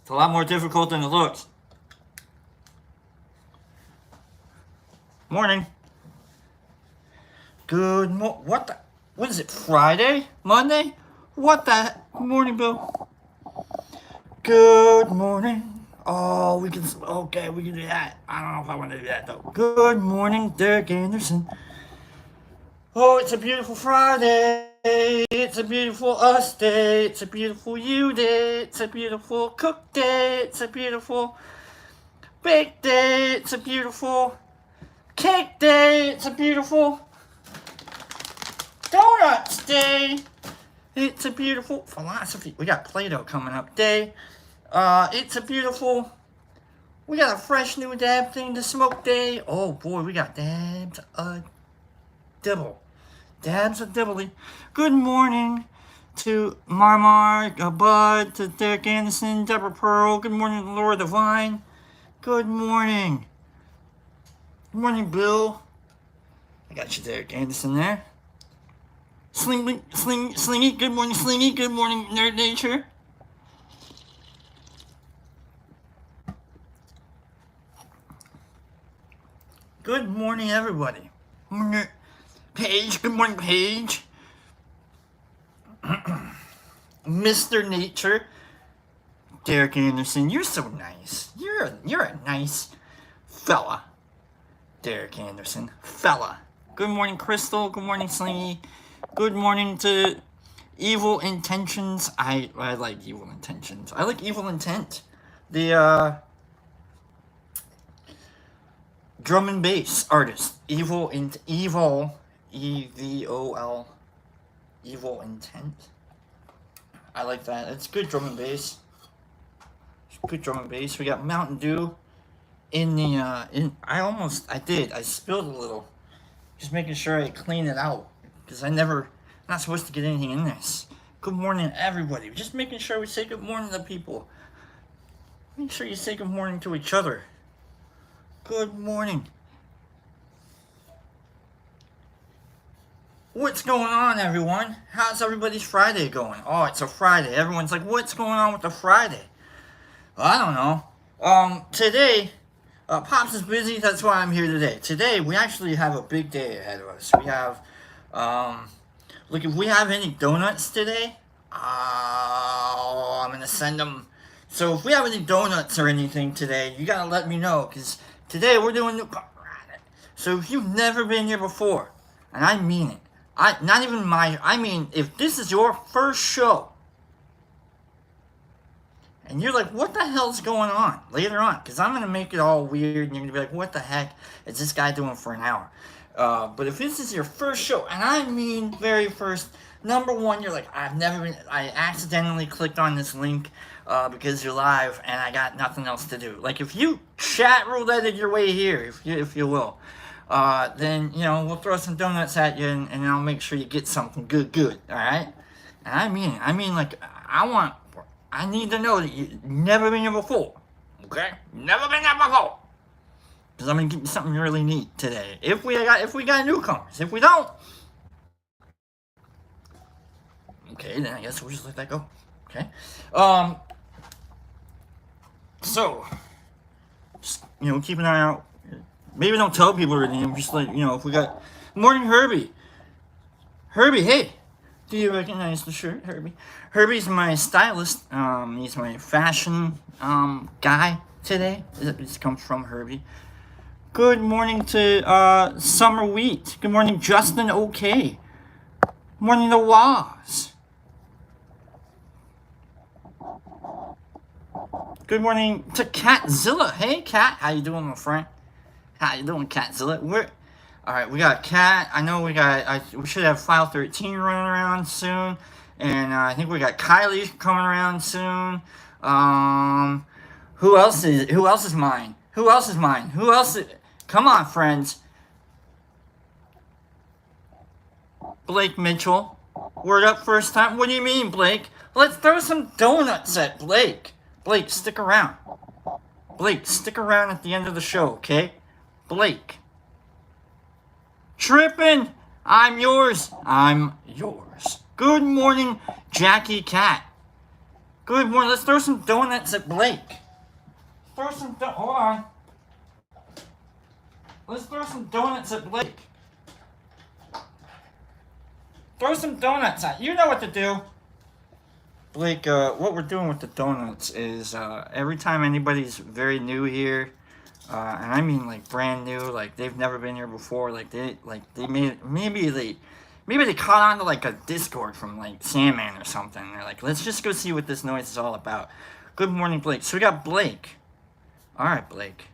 It's a lot more difficult than it looks. Morning. What is it, Friday? Monday? What the? Good morning, Bill. Good morning. Oh, we can do that. I don't know if I want to do that, though. Good morning, Derek Anderson. Oh, it's a beautiful Friday. It's a beautiful us day. It's a beautiful you day. It's a beautiful cook day. It's a beautiful bake day. It's a beautiful cake day. It's a beautiful donuts day. It's a beautiful philosophy. We got Play-Doh coming up day. It's a beautiful. We got a fresh new dab thing to smoke day. Oh boy, we got dabs a dibble. Dabs a dibbly. Good morning to Marmar, Bud, to Derek Anderson, Deborah Pearl. Good morning, Laura Devine. Good morning. Good morning, Bill. I got you, Derek Anderson, there. Slingy. Good morning, Slingy. Good morning, Nerd Nature. Good morning, everybody. Paige. Good morning, Paige. Mr. Nature. Derek Anderson, you're so nice. You're a nice fella. Derek Anderson, fella. Good morning, Crystal. Good morning, Slingy. Good morning to Evil Intentions. I like Evil Intentions. I like Evil Intent. The drum and bass artist. Evil E-V-O-L. Evil Intent. I like that. It's good drum and bass. Good drum and bass. We got Mountain Dew in the I spilled a little. Just making sure I clean it out. Because I'm not supposed to get anything in this. Good morning, everybody. Just making sure we say good morning to people. Make sure you say good morning to each other. Good morning. What's going on, everyone? How's everybody's Friday going? Oh, it's a Friday. Everyone's like, what's going on with the Friday? Well, I don't know. Today, Pops is busy. That's why I'm here today. Today, we actually have a big day ahead of us. We have, look, if we have any donuts today, I'm going to send them. So if we have any donuts or anything today, you got to let me know. Because today, we're doing new. So if you've never been here before, and I mean it, if this is your first show, and you're like, what the hell's going on later on? Because I'm going to make it all weird, and you're going to be like, what the heck is this guy doing for an hour? But if this is your first show, and I mean very first, number one, you're like, I accidentally clicked on this link because you're live, and I got nothing else to do. Like, if you chat rouletted your way here, if you will, then, we'll throw some donuts at you, and I'll make sure you get something good, all right? And I need to know that you've never been here before, okay? Never been here before. Because I'm going to give you something really neat today. If we got newcomers. If we don't, okay, then I guess we'll just let that go, okay? So, just, keep an eye out. Maybe don't tell people or anything. Just like, if we got... Morning, Herbie. Herbie, hey. Do you recognize the shirt, Herbie? Herbie's my stylist. He's my fashion guy today. This comes from Herbie. Good morning to Summer Wheat. Good morning, Justin OK. Good morning to Waz. Good morning to Catzilla. Hey, Cat. How you doing, my friend? How you doing, Catzilla? All right, we got Cat. I know we should have File 13 running around soon. And I think we got Kylie coming around soon. Who else is mine? Come on, friends. Blake Mitchell. Word up first time. What do you mean, Blake? Let's throw some donuts at Blake. Blake, stick around. Blake, stick around at the end of the show, okay? Blake. Trippin'. I'm yours. Good morning, Jackie Cat. Good morning. Let's throw some donuts at Blake. Hold on. Let's throw some donuts at Blake. Throw some donuts at. You know what to do. Blake, what we're doing with the donuts is every time anybody's very new here, and I mean like brand new, like they've never been here before, maybe they caught on to like a Discord from like Sandman or something. They're like, let's just go see what this noise is all about. Good morning, Blake. So we got Blake. All right, Blake.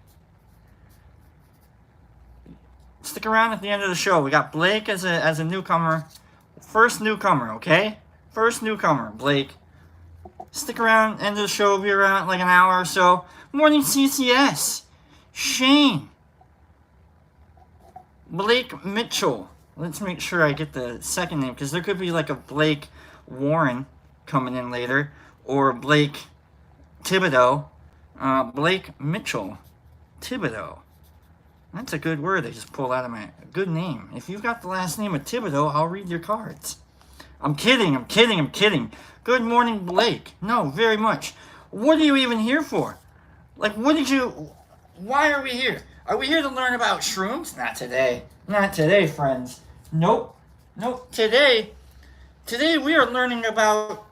Stick around at the end of the show. We got Blake as a newcomer. First newcomer, okay? First newcomer, Blake. Stick around, end of the show. We'll be around like an hour or so. Morning, CCS. Shane. Blake Mitchell. Let's make sure I get the second name, because there could be like a Blake Warren coming in later, or Blake Thibodeau. Blake Mitchell Thibodeau. That's a good word I just pulled out of my good name. If you've got the last name of Thibodeau, I'll read your cards. I'm kidding. Good morning, Blake. No, very much. What are you even here for? Like, why are we here? Are we here to learn about shrooms? Not today. Not today, friends. Nope. Today we are learning about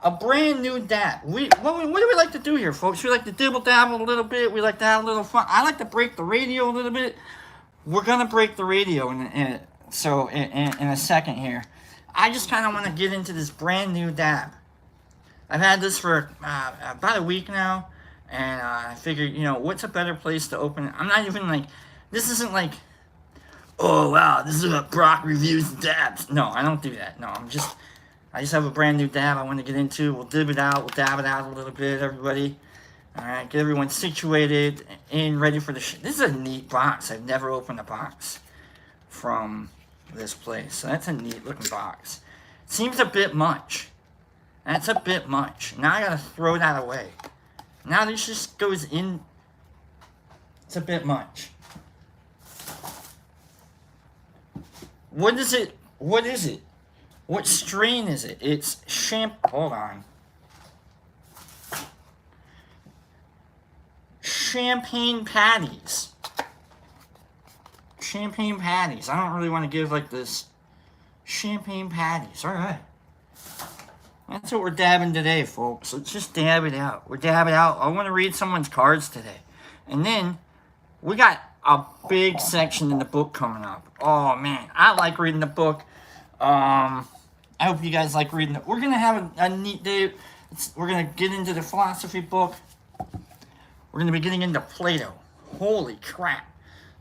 a brand new dab. What do we like to do here, folks? We like to dibble dabble a little bit. We like to have a little fun. I like to break the radio a little bit. We're gonna break the radio in a second here. I just kind of want to get into this brand new dab. I've had this for about a week now, and I figured, what's a better place to open it? I'm not even like, this isn't like, oh wow, this is what Brock reviews dabs. No, I don't do that. No, I just have a brand new dab I want to get into. We'll dab it out a little bit, everybody. All right, get everyone situated and ready for the This is a neat box. I've never opened a box from this place. So that's a neat looking box. Seems a bit much. That's a bit much. Now I gotta throw that away. Now this just goes in. It's a bit much. What is it? What strain is it? It's hold on. Champagne patties. Champagne patties. I don't really want to give like this. Champagne patties. Alright. That's what we're dabbing today, folks. Let's just dab it out. We're dabbing out. I want to read someone's cards today. And then we got a big section in the book coming up. Oh man, I like reading the book. I hope you guys like reading it. We're going to have a neat day. We're going to get into the philosophy book. We're going to be getting into Plato. Holy crap.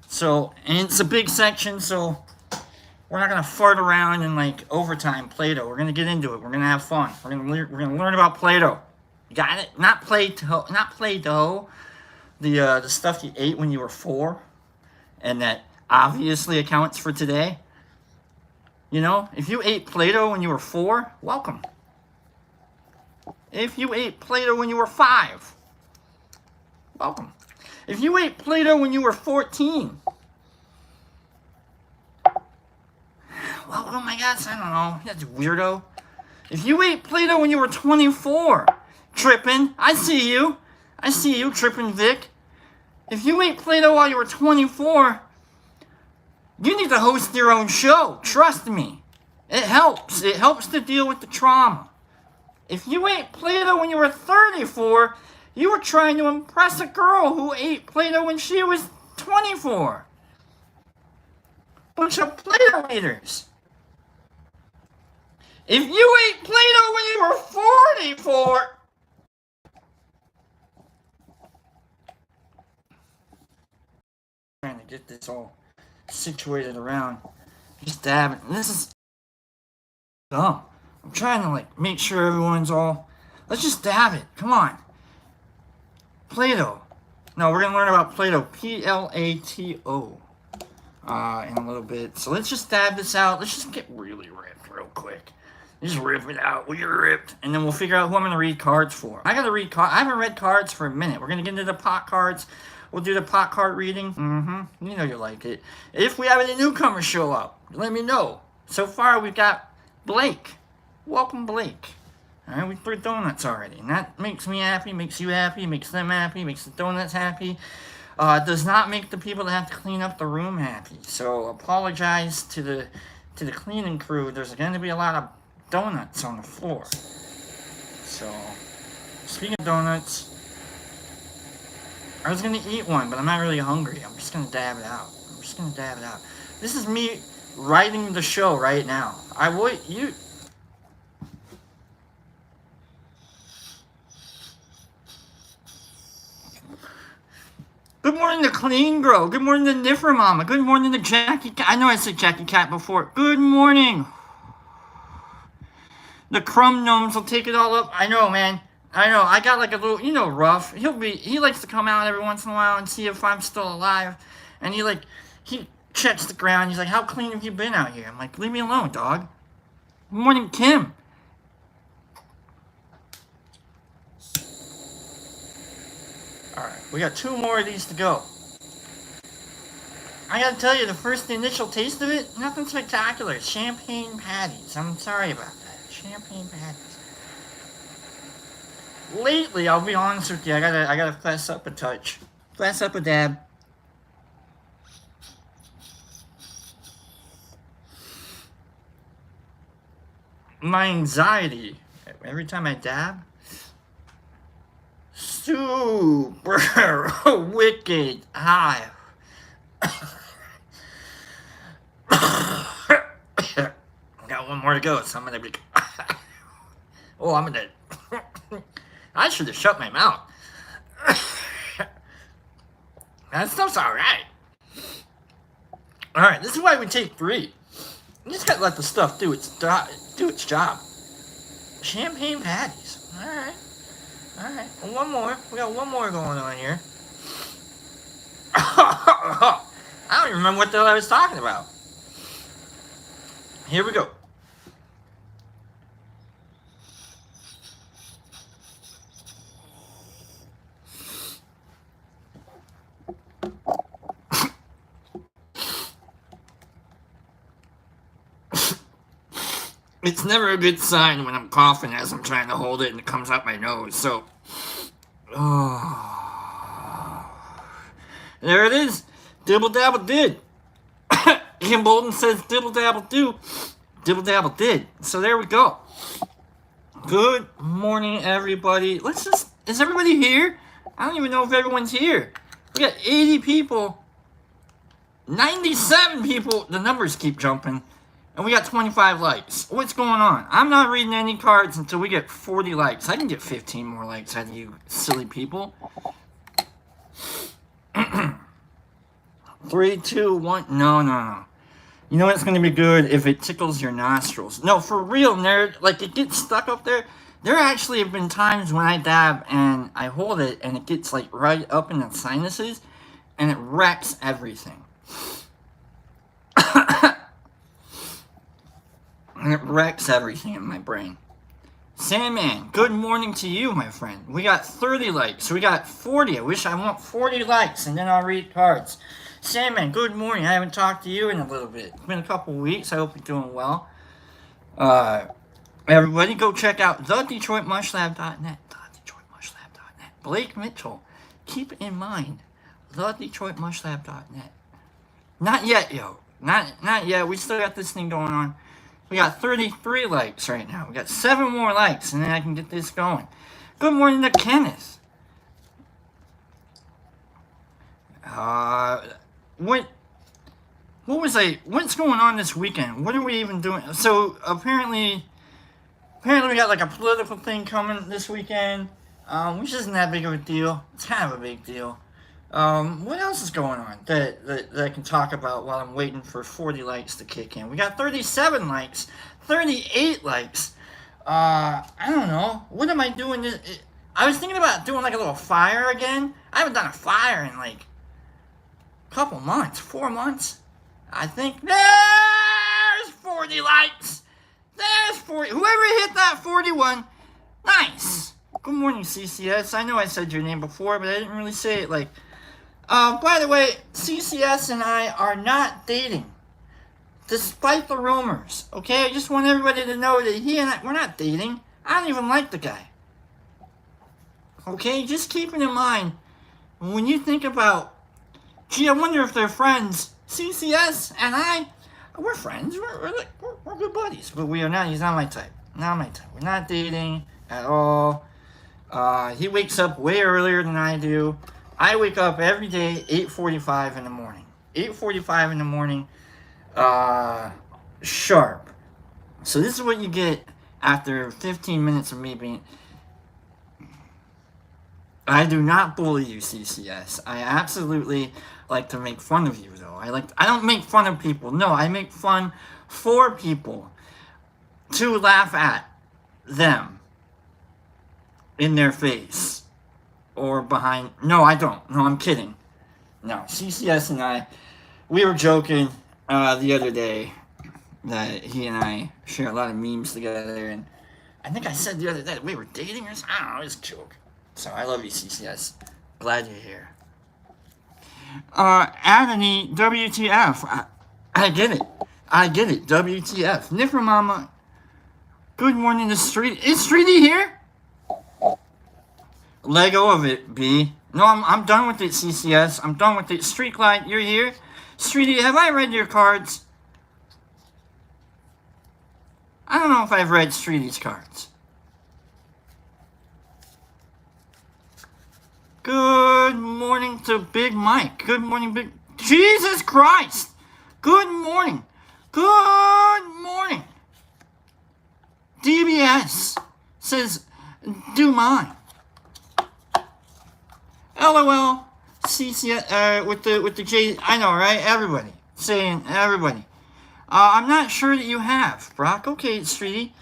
So, and it's a big section, so we're not going to fart around in like overtime Plato. We're going to get into it. We're going to have fun. We're going to learn about Plato. You got it? Not Play-Doh. The stuff you ate when you were 4. And that obviously accounts for today. If you ate Play-Doh when you were 4, welcome. If you ate Play-Doh when you were 5, welcome. If you ate Play-Doh when you were 14, well, oh my gosh, I don't know. That's weirdo. If you ate Play-Doh when you were 24, tripping, I see you, tripping Vic. If you ate Play-Doh while you were 24, you need to host your own show. Trust me. It helps. It helps to deal with the trauma. If you ate Play-Doh when you were 34, you were trying to impress a girl who ate Play-Doh when she was 24. Bunch of Play-Doh eaters. If you ate Play-Doh when you were 44... trying to get this all situated around. Just dabbing. This is dumb. I'm trying to make sure everyone's all. Let's just dab it. Come on. Plato. No, we're gonna learn about Plato. Plato. In a little bit. So let's just dab this out. Let's just get really ripped real quick. Just rip it out. We'll get ripped, and then we'll figure out who I'm gonna read cards for. I gotta read cards. I haven't read cards for a minute. We're gonna get into the pot cards. We'll do the pot card reading. You know you like it. If we have any newcomers show up, let me know. So far, we've got Blake. Welcome, Blake. Alright, we threw donuts already. And that makes me happy, makes you happy, makes them happy, makes the donuts happy. Does not make the people that have to clean up the room happy. So apologize to the cleaning crew. There's going to be a lot of donuts on the floor. So, speaking of donuts, I was going to eat one, but I'm not really hungry. I'm just going to dab it out. This is me writing the show right now. Good morning to Clean Grow. Good morning to Niffer Mama. Good morning to Jackie Cat. I know I said Jackie Cat before. Good morning. The Crumb Gnomes will take it all up. I know, man. I know. I got like a little, Ruff. He likes to come out every once in a while and see if I'm still alive. And he checks the ground. He's like, how clean have you been out here? I'm like, leave me alone, dog. Good morning, Kim. Alright, we got 2 more of these to go. I gotta tell you, the initial taste of it, nothing spectacular. Champagne patties. I'm sorry about that. Champagne patties. Lately, I'll be honest with you, I gotta fess up a touch. Fess up a dab. My anxiety, every time I dab, super wicked high. Got 1 more to go, so I'm gonna be. Oh, I'm gonna. I should have shut my mouth. That stuff's alright. Alright, this is why we take 3. You just gotta let the stuff do its job. Champagne patties. Alright. Well, 1 more. We got 1 more going on here. I don't even remember what the hell I was talking about. Here we go. It's never a good sign when I'm coughing as I'm trying to hold it and it comes out my nose, so. Oh. There it is. Dibble dabble did. Kim Bolton says dibble dabble do. Dibble dabble did. So there we go. Good morning, everybody. Is everybody here? I don't even know if everyone's here. We got 80 people. 97 people. The numbers keep jumping. And we got 25 likes. What's going on? I'm not reading any cards until we get 40 likes. I can get 15 more likes out of you silly people. 3, 2, 1. No. You know what's going to be good? If it tickles your nostrils. No, for real, nerd. Like, it gets stuck up there. There actually have been times when I dab and I hold it and it gets, like, right up in the sinuses. And it wrecks everything. And it wrecks everything in my brain. Sandman, good morning to you, my friend. We got 30 likes. We got 40. I wish I want 40 likes, and then I'll read cards. Sandman, good morning. I haven't talked to you in a little bit. It's been a couple weeks. I hope you're doing well. Everybody, go check out thedetroitmushlab.net. Thedetroitmushlab.net. Blake Mitchell, keep in mind, thedetroitmushlab.net. Not yet, yo. Not yet. We still got this thing going on. We got 33 likes right now. We got 7 more likes, and then I can get this going. Good morning to Kenneth. What's going on this weekend? What are we even doing? So, apparently we got like a political thing coming this weekend, which isn't that big of a deal. It's kind of a big deal. What else is going on that I can talk about while I'm waiting for 40 likes to kick in? We got 37 likes, 38 likes. I don't know. What am I doing? I was thinking about doing like a little fire again. I haven't done a fire in like a couple months, 4 months. I think there's 40 likes. There's 40. Whoever hit that 41, nice. Good morning, CCS. I know I said your name before, but I didn't really say it like... by the way, CCS and I are not dating. Despite the rumors, okay? I just want everybody to know that he and I, we're not dating. I don't even like the guy. Okay, just keeping in mind, when you think about, gee, I wonder if they're friends. CCS and we're friends. We're good buddies. But we are not. He's not my type. Not my type. We're not dating at all. He wakes up way earlier than I do. I wake up every day 8:45 in the morning. 8:45 in the morning, sharp. So this is what you get after 15 minutes of me being... I do not bully you, CCS. I absolutely like to make fun of you, though. I don't make fun of people. No, I make fun for people to laugh at them in their face or behind. No, I don't. No, I'm kidding. No, CCS and I, we were joking the other day that he and I share a lot of memes together, and I think I said the other day that we were dating or something. I don't know, it's a joke. So I love you, CCS. Glad you're here. Anthony, WTF. I get it. I get it. WTF. Niffer Mama, good morning to Street. Is Streety here? Let go of it, B. No, I'm done with it, CCS. I'm done with it. Streetlight, you're here. Streety, have I read your cards? I don't know if I've read Streety's cards. Good morning to Big Mike. Good morning, Big... Jesus Christ! Good morning. Good morning. DBS says, do mine. LOL. CC, with the J... I know, right? Everybody. Saying, everybody. I'm not sure that you have, Brock. Okay, Streety.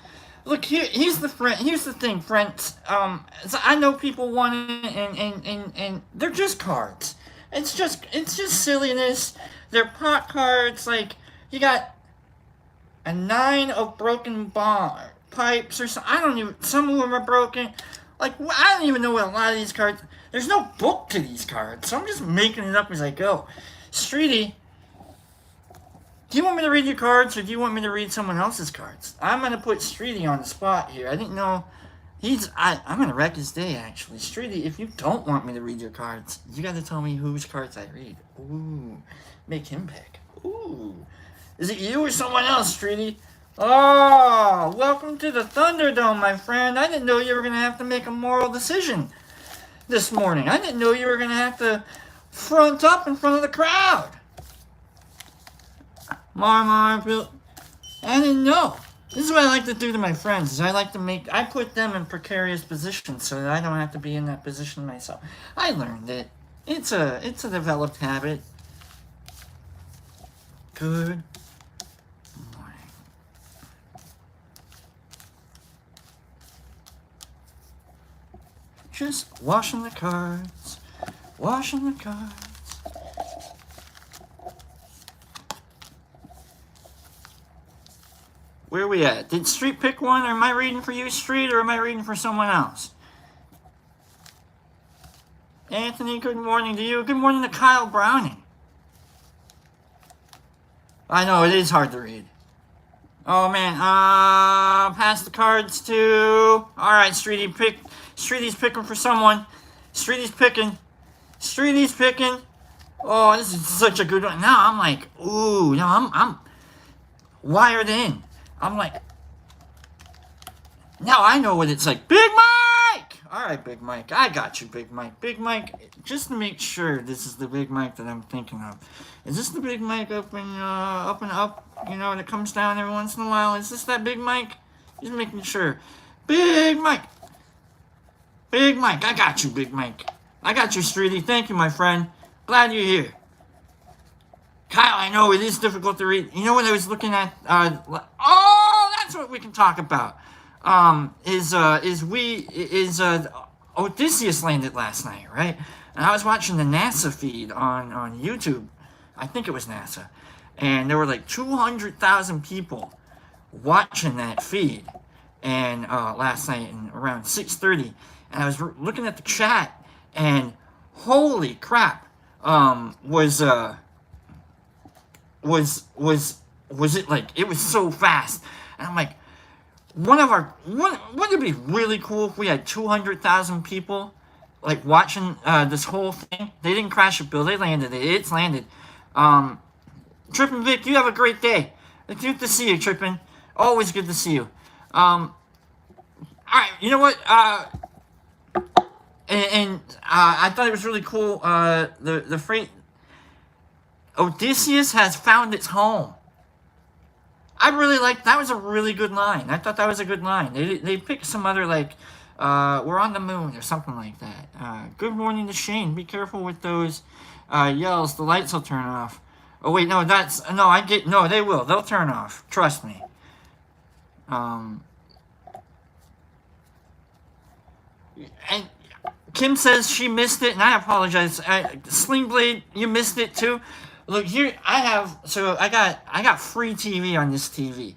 Look, here's the thing, friends. I know people want it, and they're just cards. It's just silliness. They're pot cards. Like, you got a 9 of broken pipes or something. I don't even. Some of them are broken. Like, I don't even know what a lot of these cards. There's no book to these cards, so I'm just making it up as I go. Streety, do you want me to read your cards, or do you want me to read someone else's cards? I'm going to put Streety on the spot here. I didn't know... I'm going to wreck his day, actually. Streety, if you don't want me to read your cards, you got to tell me whose cards I read. Ooh. Make him pick. Ooh. Is it you or someone else, Streety? Oh, welcome to the Thunderdome, my friend. I didn't know you were going to have to make a moral decision this morning. I didn't know you were going to have to front up in front of the crowd. I didn't know. This is what I like to do to my friends. Is I put them in precarious positions so that I don't have to be in that position myself. I learned it. It's a developed habit. Good morning. Just washing the cards. Washing the cards. Where are we at? Did Street pick one, or am I reading for you, Street, or am I reading for someone else? Anthony, good morning to you. Good morning to Kyle Browning. I know, it is hard to read. Oh, man. Pass the cards to... Alright, Streety's picking for someone. Streety's picking. Oh, this is such a good one. Now I'm like, ooh, now I'm wired in. I'm like, now I know what it's like. Big Mike! Alright, Big Mike. I got you, Big Mike. Big Mike, just to make sure this is the Big Mike that I'm thinking of. Is this the Big Mike up and up, you know, that comes down every once in a while? Is this that Big Mike? Just making sure. Big Mike! Big Mike, I got you, Big Mike. I got you, Streety. Thank you, my friend. Glad you're here. Kyle, I know it is difficult to read. You know what I was looking at? Oh, that's what we can talk about. Odysseus landed last night, right? And I was watching the NASA feed on YouTube. I think it was NASA. And there were like 200,000 people watching that feed. And last night around 6:30. And I was looking at the chat, and holy crap, was it like, it was so fast. And I'm like, wouldn't it be really cool if we had 200,000 people like watching this whole thing? They didn't crash it, Bill. They landed it. It's landed. Trippin' Vic, you have a great day. It's good to see you, Trippin'. Always good to see you. All right, you know what? I thought it was really cool. The freight Odysseus has found its home. I really liked that. Was a really good line. I thought that was a good line. They picked some other like we're on the moon or something like that. Good morning to Shane. Be careful with those yells. The lights will turn off. Oh wait, no, they will. They'll turn off. Trust me. And Kim says she missed it, and I apologize. Sling Blade, you missed it too. Look here, I got free TV on this TV,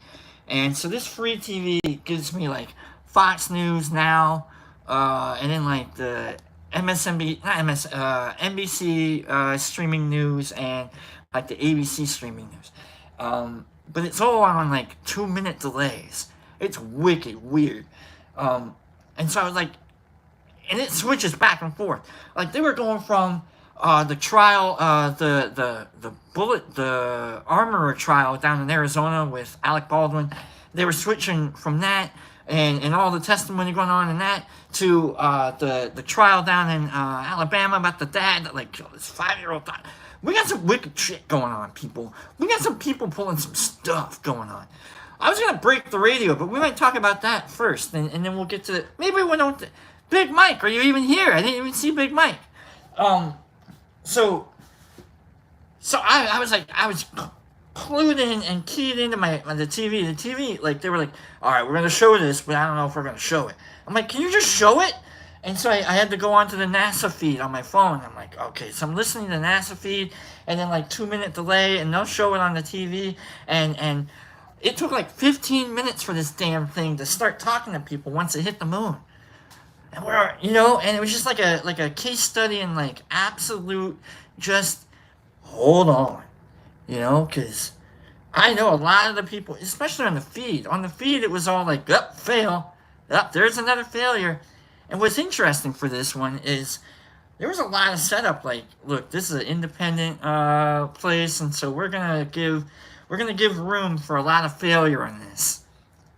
and so this free TV gives me like Fox News Now, and then like the NBC streaming news, and like the ABC streaming news. But it's all on like 2-minute delays. It's wicked weird. And so I was like, and it switches back and forth. Like they were going from the trial, the armorer trial down in Arizona with Alec Baldwin. They were switching from that and all the testimony going on in that to the trial down in Alabama about the dad that like killed his 5-year-old daughter. We got some wicked shit going on, people. We got some people pulling some stuff going on. I was gonna break the radio, but we might talk about that first, and then we'll get to the. Maybe we don't. Big Mike, are you even here? I didn't even see Big Mike. So I was like, I was clued in and keyed into the TV. The TV, like, they were like, all right, we're going to show this, but I don't know if we're going to show it. I'm like, can you just show it? And so I had to go onto the NASA feed on my phone. I'm like, okay, so I'm listening to the NASA feed, and then like 2-minute delay, and they'll show it on the TV, and it took like 15 minutes for this damn thing to start talking to people once it hit the moon. And we're, and it was just like a case study in like absolute just hold on, because I know a lot of the people, especially on the feed. On the feed, it was all like, fail. There's another failure. And what's interesting for this one is there was a lot of setup. Like, look, this is an independent place, and so we're gonna give room for a lot of failure on this.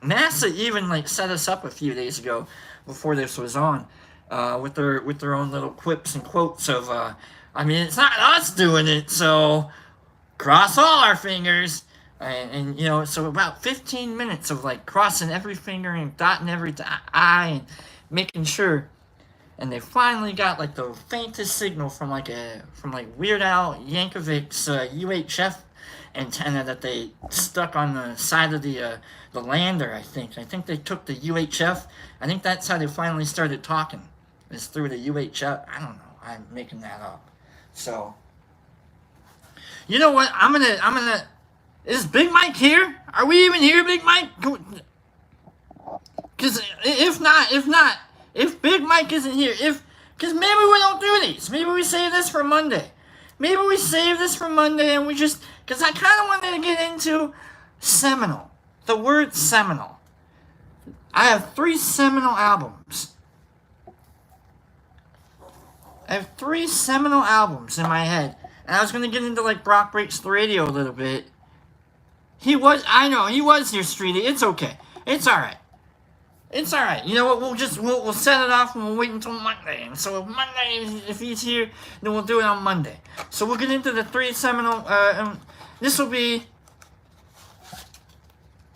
NASA even like set us up a few days ago before this was on, with their own little quips and quotes of, I mean, it's not us doing it, so cross all our fingers, and so about 15 minutes of like crossing every finger and dotting every I and making sure, and they finally got like the faintest signal from Weird Al Yankovic's UHF antenna that they stuck on the side of the lander. I think they took the UHF. I think that's how they finally started talking, is through the UHF. I don't know, I'm making that up. So you know what, I'm gonna is Big Mike here? Are we even here, Big Mike? Because if Big Mike isn't here, because maybe we don't do these, maybe we save this for Monday. Maybe we save this for Monday and we just, because I kind of wanted to get into seminal. The word seminal. I have 3 seminal albums. I have 3 seminal albums in my head. And I was going to get into like Brock Breaks the Radio a little bit. I know, he was here, Streety. It's okay. It's alright. It's alright. You know what? We'll set it off and we'll wait until Monday. And so Monday, if he's here, then we'll do it on Monday. So we'll get into the 3 seminal. This will be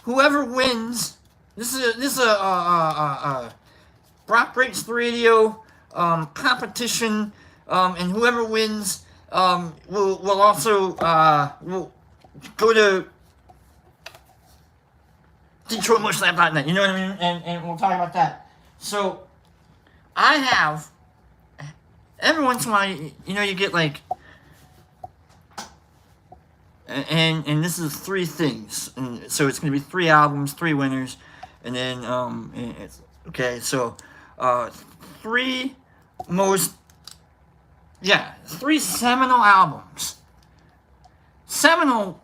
whoever wins. This is a Brock Breaks the Radio competition, and whoever wins will also will go to DetroitMushLab.net, you know what I mean? And we'll talk about that. So, I have, every once in a while, you get like, and this is 3 things. And so it's going to be 3 albums, 3 winners, and then, okay, so, 3 seminal albums. Seminal,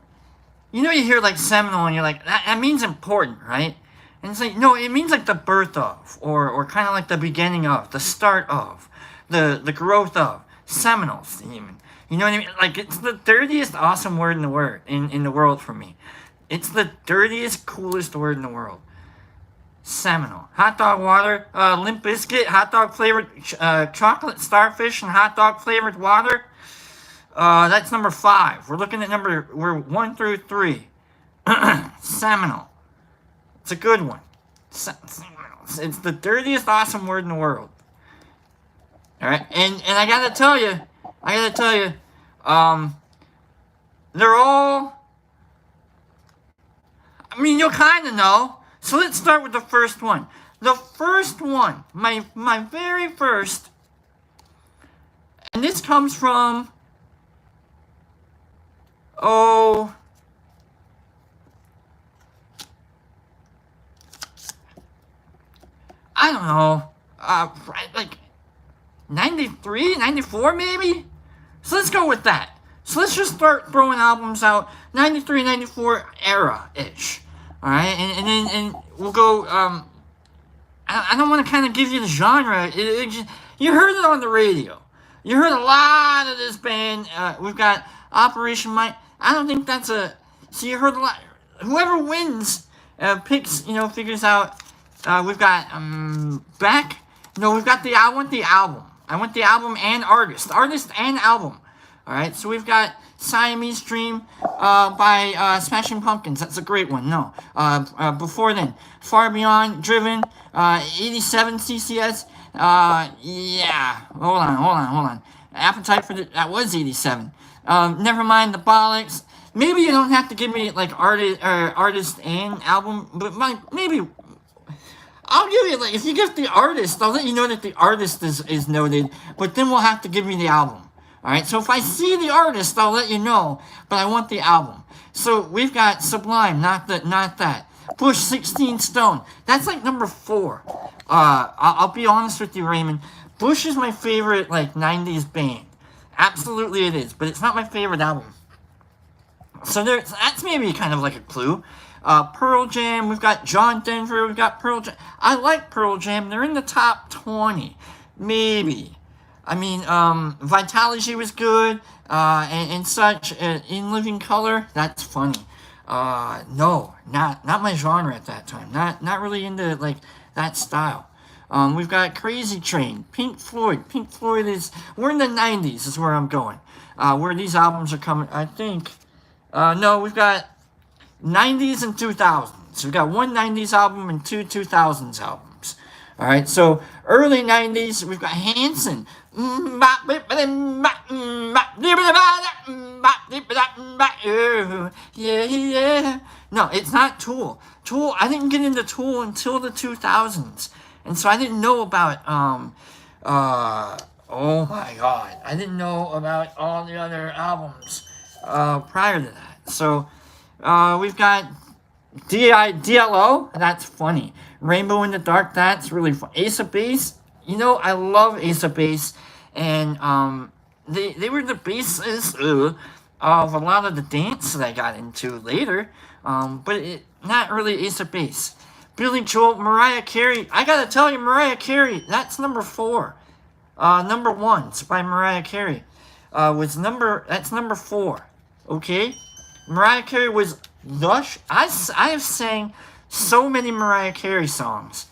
you hear like seminal and you're like, that means important, right? And it's like, no, it means like the birth of, or kind of like the beginning of, the start of, the growth of. Seminals, even. You know what I mean? Like, it's the dirtiest awesome word in the world for me. It's the dirtiest, coolest word in the world. Seminal. Hot dog water, Limp Biscuit, hot dog flavored chocolate starfish and hot dog flavored water. That's number 5. We're looking at we're 1 through 3. Seminal. It's a good one. It's the dirtiest awesome word in the world. Alright, and I gotta tell you, they're all, I mean, you'll kind of know. So let's start with the first one. The first one, my very first, and this comes from, I don't know, like 93, 94 maybe? So let's go with that. So let's just start throwing albums out, 93, 94 era-ish. Alright, and we'll go, I don't want to kind of give you the genre. You heard it on the radio. You heard a lot of this band. We've got Operation Might. I don't think that's a, so you heard a lot. Whoever wins, picks, figures out, we've got, Beck. No, we've got I want the album. I want the album and artist. Artist and album. Alright, so we've got Siamese Dream by Smashing Pumpkins. That's a great one. No. Before then, Far Beyond, Driven, 87 CCS. Yeah. Hold on. Appetite for that was 87. Nevermind the Bollocks. Maybe you don't have to give me like artist and album, but maybe I'll give you, like, if you give the artist, I'll let you know that the artist is noted, but then we'll have to give me the album. Alright, so if I see the artist, I'll let you know, but I want the album. So we've got Sublime, not that. Bush, 16 Stone. That's like number 4. I'll be honest with you, Raymond. Bush is my favorite, like, 90s band. Absolutely it is, but it's not my favorite album. So that's maybe kind of like a clue. Pearl Jam, we've got John Denver, we've got Pearl Jam. I like Pearl Jam. They're in the top 20. Maybe. I mean, Vitalogy was good, and such. In Living Color, that's funny. No, not my genre at that time. Not really into, like, that style. We've got Crazy Train, Pink Floyd. Pink Floyd we're in the 90s is where I'm going. Where these albums are coming, I think. No, we've got 90s and 2000s. We've got one 90s album and two 2000s albums. Alright, so early 90s, we've got Hanson. Yeah. No, it's not Tool. Tool, I didn't get into Tool until the 2000s. And so I didn't know about, oh my god. I didn't know about all the other albums prior to that. So, we've got DLO, that's funny. Rainbow in the Dark, that's really fun. Ace of Base, I love Ace of Base, and they were the basis of a lot of the dance that I got into later, but not really Ace of Base. Billy Joel, Mariah Carey, I gotta tell you, Mariah Carey, that's number 4. Number 1 by Mariah Carey, that's number 4, okay? Mariah Carey was lush. I have sang so many Mariah Carey songs.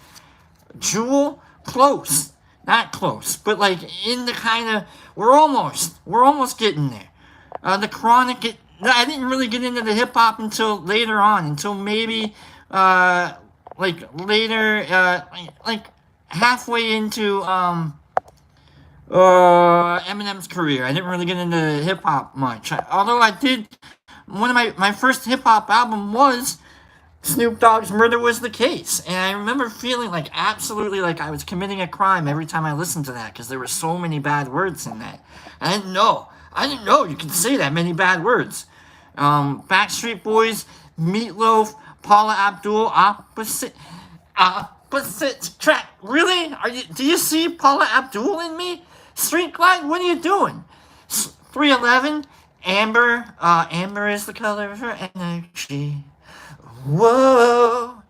Jewel, close. Not close, but like in the kind of, we're almost getting there. The Chronic, I didn't really get into the hip-hop until later on, until maybe, like halfway into, Eminem's career. I didn't really get into hip-hop much. Although I did, one of my first hip-hop album was Snoop Dogg's Murder Was the Case. And I remember feeling like absolutely like I was committing a crime every time I listened to that because there were so many bad words in that. I didn't know you could say that many bad words. Backstreet Boys, Meatloaf, Paula Abdul, opposite track. Really? Do you see Paula Abdul in me? Street Glide, what are you doing? 311, Amber. Amber is the color of her energy. Whoa.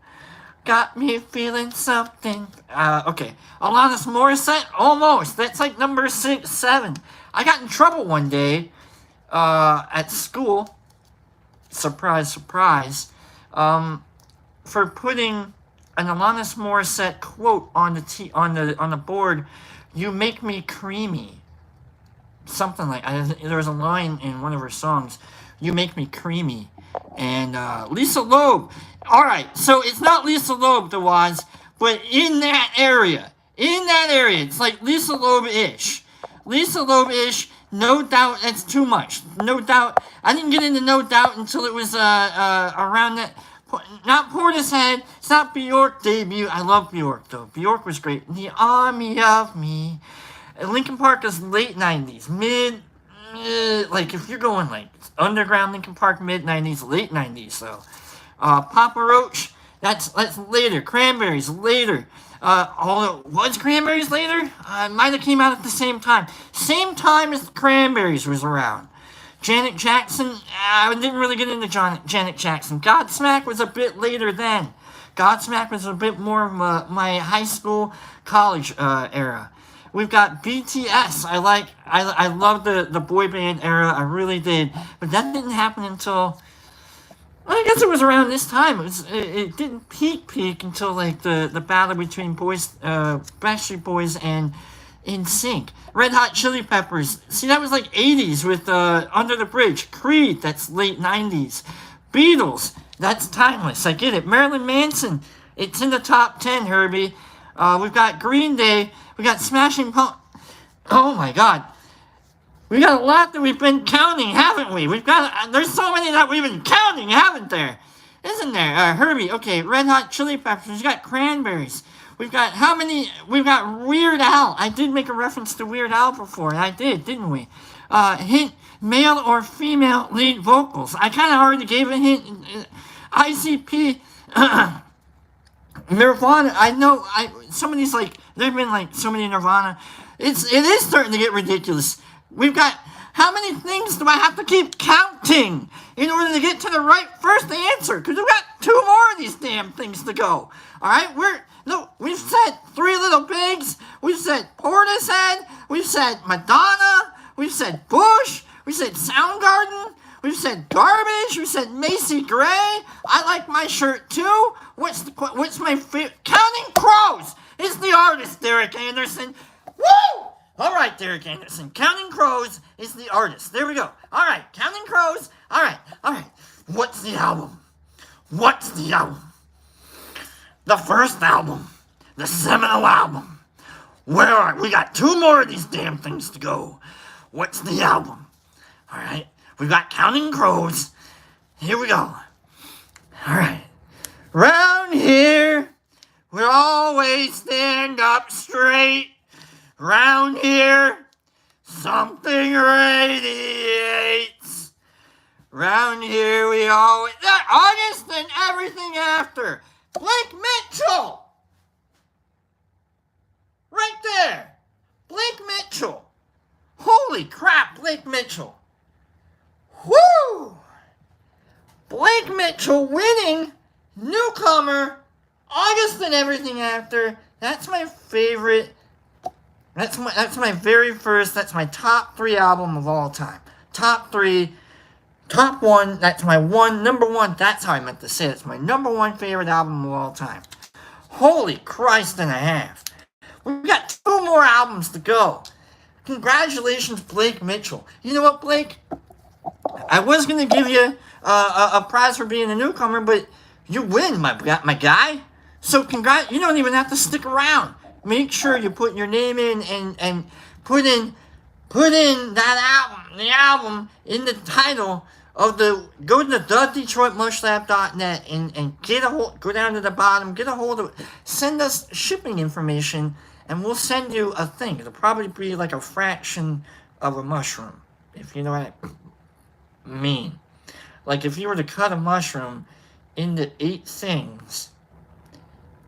got me feeling something. Okay. Alanis Morissette, almost. That's like number 6, 7. I got in trouble one day, at school. Surprise, surprise. For putting an Alanis Morissette quote on the board. You make me creamy. Something like, there was a line in one of her songs. You make me creamy. And Lisa Loeb. Alright, so it's not Lisa Loeb that was, but in that area, it's like Lisa Loeb-ish. Lisa Loeb-ish, No Doubt, that's too much. No Doubt, I didn't get into No Doubt until it was around that, not Portishead, it's not Bjork debut. I love Bjork though. Bjork was great. The Army of Me. Linkin Park is late 90s, mid, like if you're going like underground Linkin Park, mid 90s, late 90s though. Papa Roach, that's later. Cranberries later. Although was Cranberries later? Might have came out at the same time. Same time as Cranberries was around. Janet Jackson, I didn't really get into Janet Jackson. Godsmack was a bit later then. Godsmack was a bit more of my high school, college era. We've got BTS. I love the boy band era. I really did. But that didn't happen until, I guess it was around this time. It didn't peak until like the battle between Backstreet Boys and NSYNC. Red Hot Chili Peppers. See, that was like 80s with Under the Bridge. Creed, that's late 90s. Beatles, that's timeless. I get it. Marilyn Manson, it's in the top 10, Herbie. We've got Green Day. We got Smashing Pumpkins. Oh my God. We got a lot that we've been counting, haven't we? There's so many that we've been counting, haven't there? Isn't there? Herbie, okay, Red Hot Chili Peppers. We got Cranberries. We've got how many? We've got Weird Al. I did make a reference to Weird Al before. I did, didn't we? Hint, male or female lead vocals. I kind of already gave a hint. ICP, Nirvana. I know. Somebody's like, there've been like so many Nirvana. It is starting to get ridiculous. We've got, how many things do I have to keep counting in order to get to the right first answer? Because we've got 2 more of these damn things to go. All right, we've said Three Little Pigs. We've said Portishead. We've said Madonna. We've said Bush. We've said Soundgarden. We've said Garbage. We've said Macy Gray. I like my shirt too. What's my favorite? Counting Crows is the artist, Derek Anderson. Woo! All right, Derek Anderson. Counting Crows is the artist. There we go. All right, Counting Crows. All right. What's the album? The first album. The seminal album. Where are we? Got 2 more of these damn things to go. What's the album? All right. We've got Counting Crows. Here we go. All right. Round here, we always stand up straight. Round here, something radiates. Round here, we always... August and everything after. Blake Mitchell. Right there. Blake Mitchell. Holy crap, Blake Mitchell. Woo! Blake Mitchell winning. Newcomer. August and everything after. That's my favorite. That's my very first. That's my top 3 album of all time. Top 3. Top 1. That's my number 1. That's how I meant to say it. It's my number 1 favorite album of all time. Holy Christ and a half. We've got 2 more albums to go. Congratulations, Blake Mitchell. You know what, Blake? I was going to give you a prize for being a newcomer, but you win, my guy. So you don't even have to stick around. Make sure you put your name in and put in that album in the title of go to the DetroitMushLab.net and go down to the bottom, get a hold of it, send us shipping information, and we'll send you a thing. It'll probably be like a fraction of a mushroom, if you know what I mean. Like if you were to cut a mushroom into 8 things,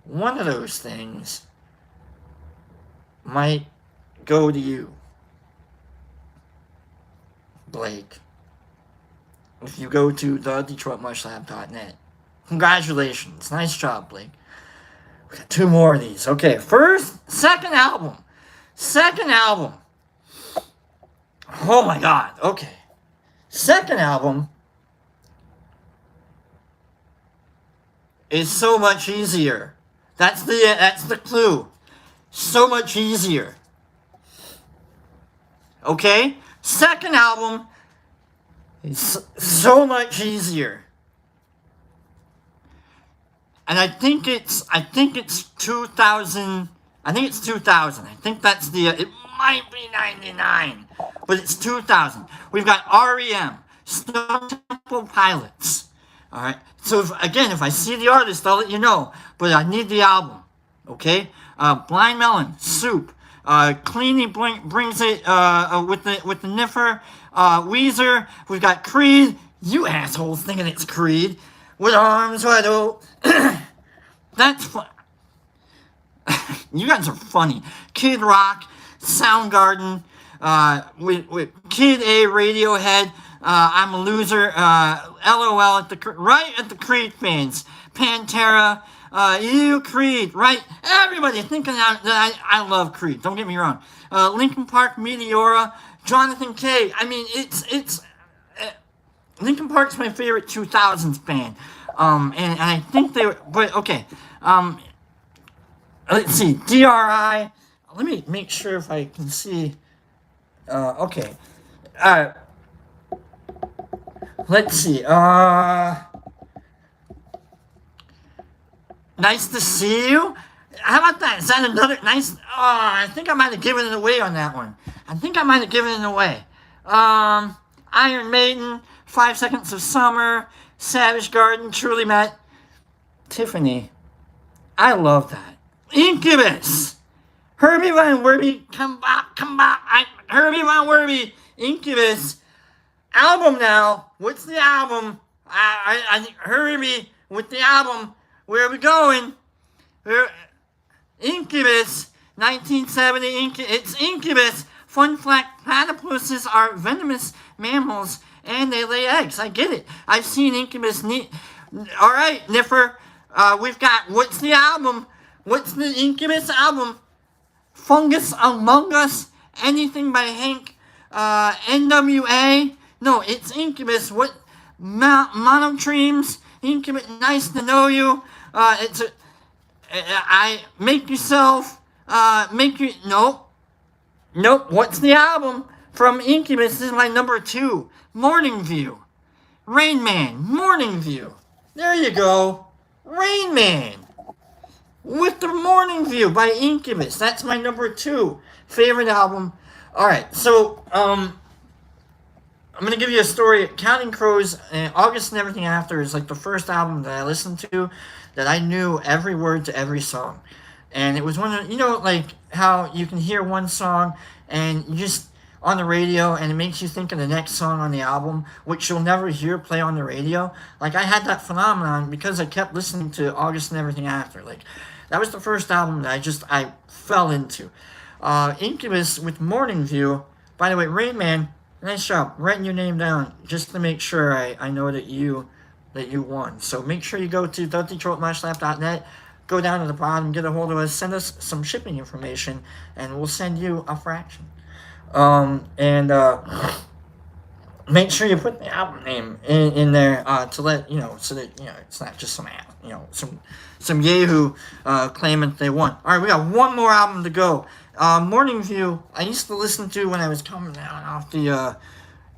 one of those things might go to you, Blake. If you go to the DetroitMushLab.net. Congratulations. Nice job, Blake. got two more of these. Okay, second album. Second album. Oh my God. Okay. Second album is So Much Easier. That's the clue. So much easier. Okay? Second album is So Much Easier. And I think it's 2000. I think it's 2000. I think that's it might be 99, but it's 2000. We've got REM, Stone Temple Pilots. All right. So if I see the artist, I'll let you know. But I need the album. Okay. Blind Melon, Soup. Cleany brings it with the Niffer. Weezer. We've got Creed. You assholes thinking it's Creed. With arms wide open. That's fun. You guys are funny. Kid Rock, Soundgarden, with Kid A, Radiohead, I'm a Loser, LOL right at the Creed fans, Pantera, you Creed, right? Everybody thinking that I love Creed. Don't get me wrong. Linkin Park, Meteora, Jonathan K. I mean, it's Linkin Park's my favorite 2000s band. And I think they were, but okay. Let's see, DRI. Let me make sure if I can see. Okay. Let's see. Nice to see you. How about that? Is that another nice? I think I might have given it away on that one. Iron Maiden, 5 Seconds of Summer, Savage Garden, Truly Met, Tiffany. I love that. Incubus, Herbie Van Werby, come back. Herbie Van Werby, Incubus, album now. What's the album? I think Herbie with the album. Where are we going? Incubus, 1970. It's Incubus. Fun fact: platypuses are venomous mammals and they lay eggs. I get it. I've seen Incubus. All right, Niffer. We've got what's the album? What's the Incubus album? Fungus Among Us, Anything by Hank, NWA. No, it's Incubus. What? Monotremes, Incubus, Nice to Know You. Make Yourself, Nope. What's the album from Incubus? This is my number 2. Morning View. Rain Man, Morning View. There you go. Rain Man. With the Morning View by Incubus. That's my number 2 favorite album. Alright, so, I'm going to give you a story. Counting Crows, August and Everything After is like the first album that I listened to that I knew every word to every song. And it was one of, like how you can hear one song and you just on the radio and it makes you think of the next song on the album, which you'll never hear play on the radio. Like I had that phenomenon because I kept listening to August and Everything After. Like that was the first album that I fell into. Incubus with Morning View. By the way, Rain Man, nice job writing your name down just to make sure I know that you won. So make sure you go to thedetroitmushlap.net, go down to the bottom, get a hold of us, send us some shipping information, and we'll send you a fraction. Make sure you put the album name in there to let so that it's not just some yahoo claiming they won. All right, we got one more album to go. Morning View. I used to listen to when I was coming down off the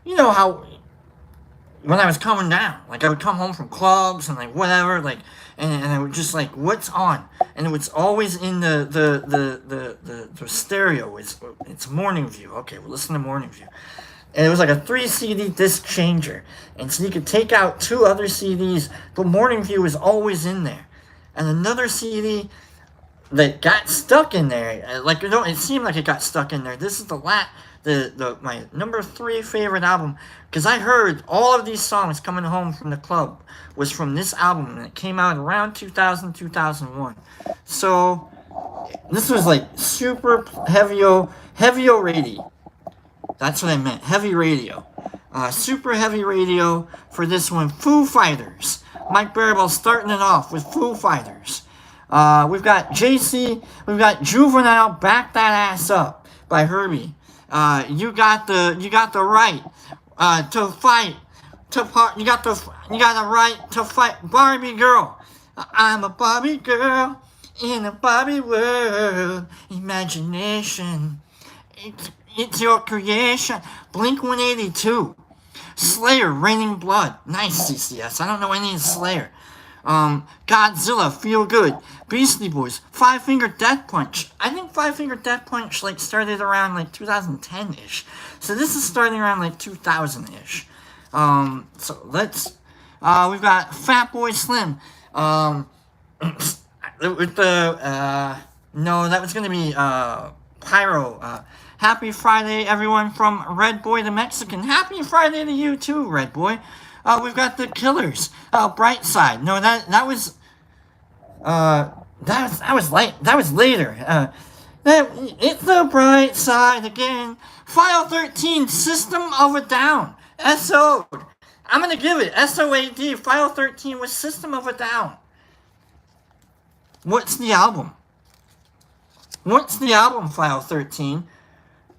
when I was coming down, like I would come home from clubs and like whatever, like, and I would just like, what's on? And it was always in the stereo. It's Morning View. Okay, we'll listen to Morning View. And it was like a 3 CD disc changer, and so you could take out 2 other CDs, but Morning View was always in there. And another CD that got stuck in there, like it seemed like it got stuck in there. This is my number 3 favorite album, because I heard all of these songs coming home from the club was from this album, and it came out around 2000, 2001. So this was like super heavy radio. That's what I meant, heavy radio. Super heavy radio for this one. Foo Fighters. Mike Barabel starting it off with Foo Fighters. We've got JC. We've got Juvenile. Back That Ass Up by Herbie. You got the right to fight. You got the right to fight, Barbie girl. I'm a Barbie girl in a Barbie world. Imagination. It's your creation. Blink 182. Slayer, Raining Blood. Nice, CCS. I don't know any of Slayer. Godzilla, Feel Good. Beastie Boys, Five Finger Death Punch. I think Five Finger Death Punch started around 2010-ish. So this is starting around 2000-ish. So let's we've got Fatboy Slim. With the no, that was gonna be Pyro. Happy Friday, everyone, from Red Boy the Mexican. Happy Friday to you too, Red Boy. We've got the Killers. Bright Side. No, that was late. That was later. It's the bright side again. File 13, System of a Down. SO. I'm gonna give it SOAD. File 13 was System of a Down. What's the album? What's the album, File 13?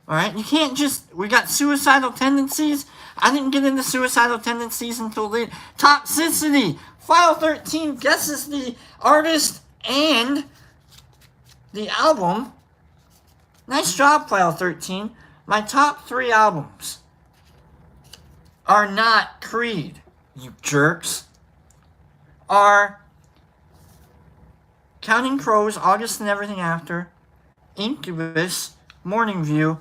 Alright, you can't just... We got Suicidal Tendencies. I didn't get into Suicidal Tendencies until late. Toxicity. File 13 guesses the artist and the album. Nice job, File 13. My top 3 albums are not Creed, you jerks. Are Counting Crows, August and Everything After, Incubus, Morning View,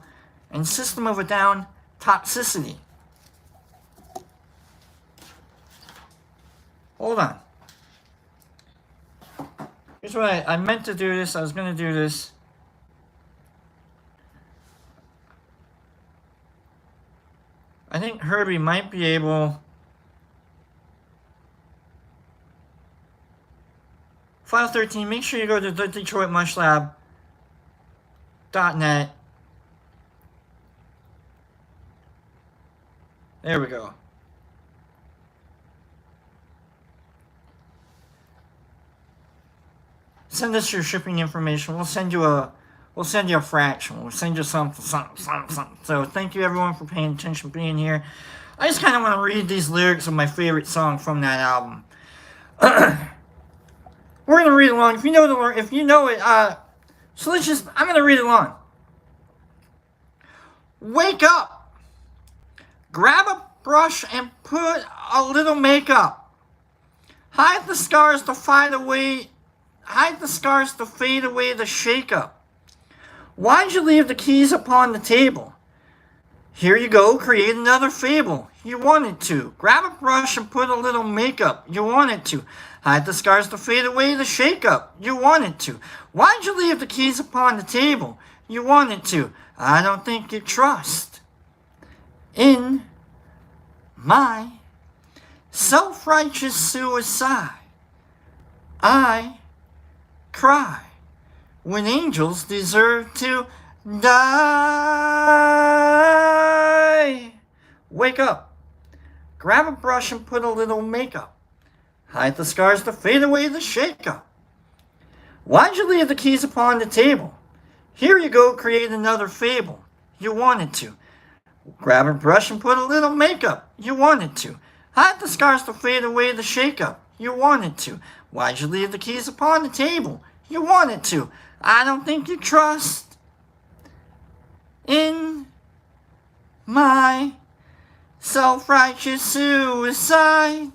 and System of a Down, Toxicity. Hold on. Here's what I meant to do this. I was going to do this. I think Herbie might be able... File 13, make sure you go to the DetroitMushLab.net. There we go. Send us your shipping information. We'll send you a fraction. We'll send you something. So thank you everyone for paying attention, being here. I just kind of want to read these lyrics of my favorite song from that album. We're gonna read along. If you know it, so I'm gonna read along. Wake up. Grab a brush and put a little makeup. Hide the scars to fade away the shake-up. Why'd you leave the keys upon the table? Here you go, create another fable. You wanted to. Grab a brush and put a little makeup. You wanted to. Hide the scars to fade away the shake-up. You wanted to. Why'd you leave the keys upon the table? You wanted to. I don't think you trust in my self-righteous suicide. I cry when angels deserve to die. Wake up. Grab a brush and put a little makeup. Hide the scars to fade away the shake-up. Why'd you leave the keys upon the table? Here you go, create another fable. You wanted to. Grab a brush and put a little makeup. You wanted to. Hide the scars to fade away the shake-up. You wanted to. Why'd you leave the keys upon the table? You wanted to. I don't think you trust in my self-righteous suicide.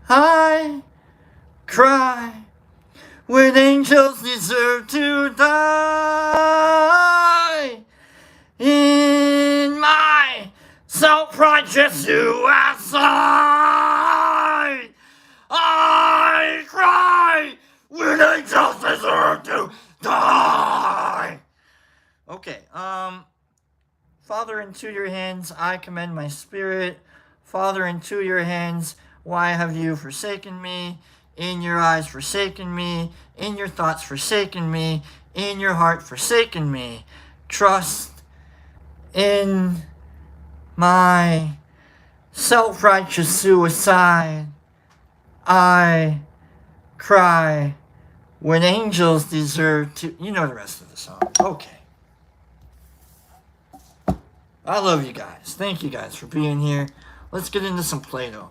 I cry when angels deserve to die. In my self-righteous suicide, I cry when angels deserve to die. Okay, Father, into your hands I commend my spirit. Father, into your hands, why have you forsaken me? In your eyes forsaken me, in your thoughts forsaken me, in your heart forsaken me. Trust in my self-righteous suicide. I cry When angels deserve to... You know the rest of the song. Okay. I love you guys. Thank you guys for being here. Let's get into some Play-Doh.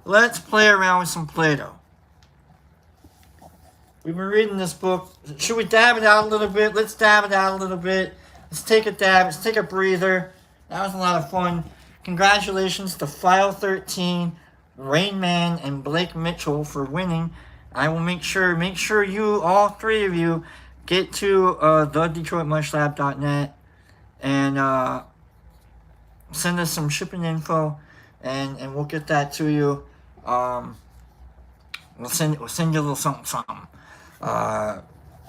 Let's play around with some Play-Doh. We've been reading this book. Should we dab it out a little bit? Let's dab it out a little bit. Let's take a dab. Let's take a breather. That was a lot of fun. Congratulations to File 13, Rain Man, and Blake Mitchell for winning. I will make sure you, all three of you, get to thedetroitmushlab.net and send us some shipping info, and we'll get that to you. We'll send you a little something.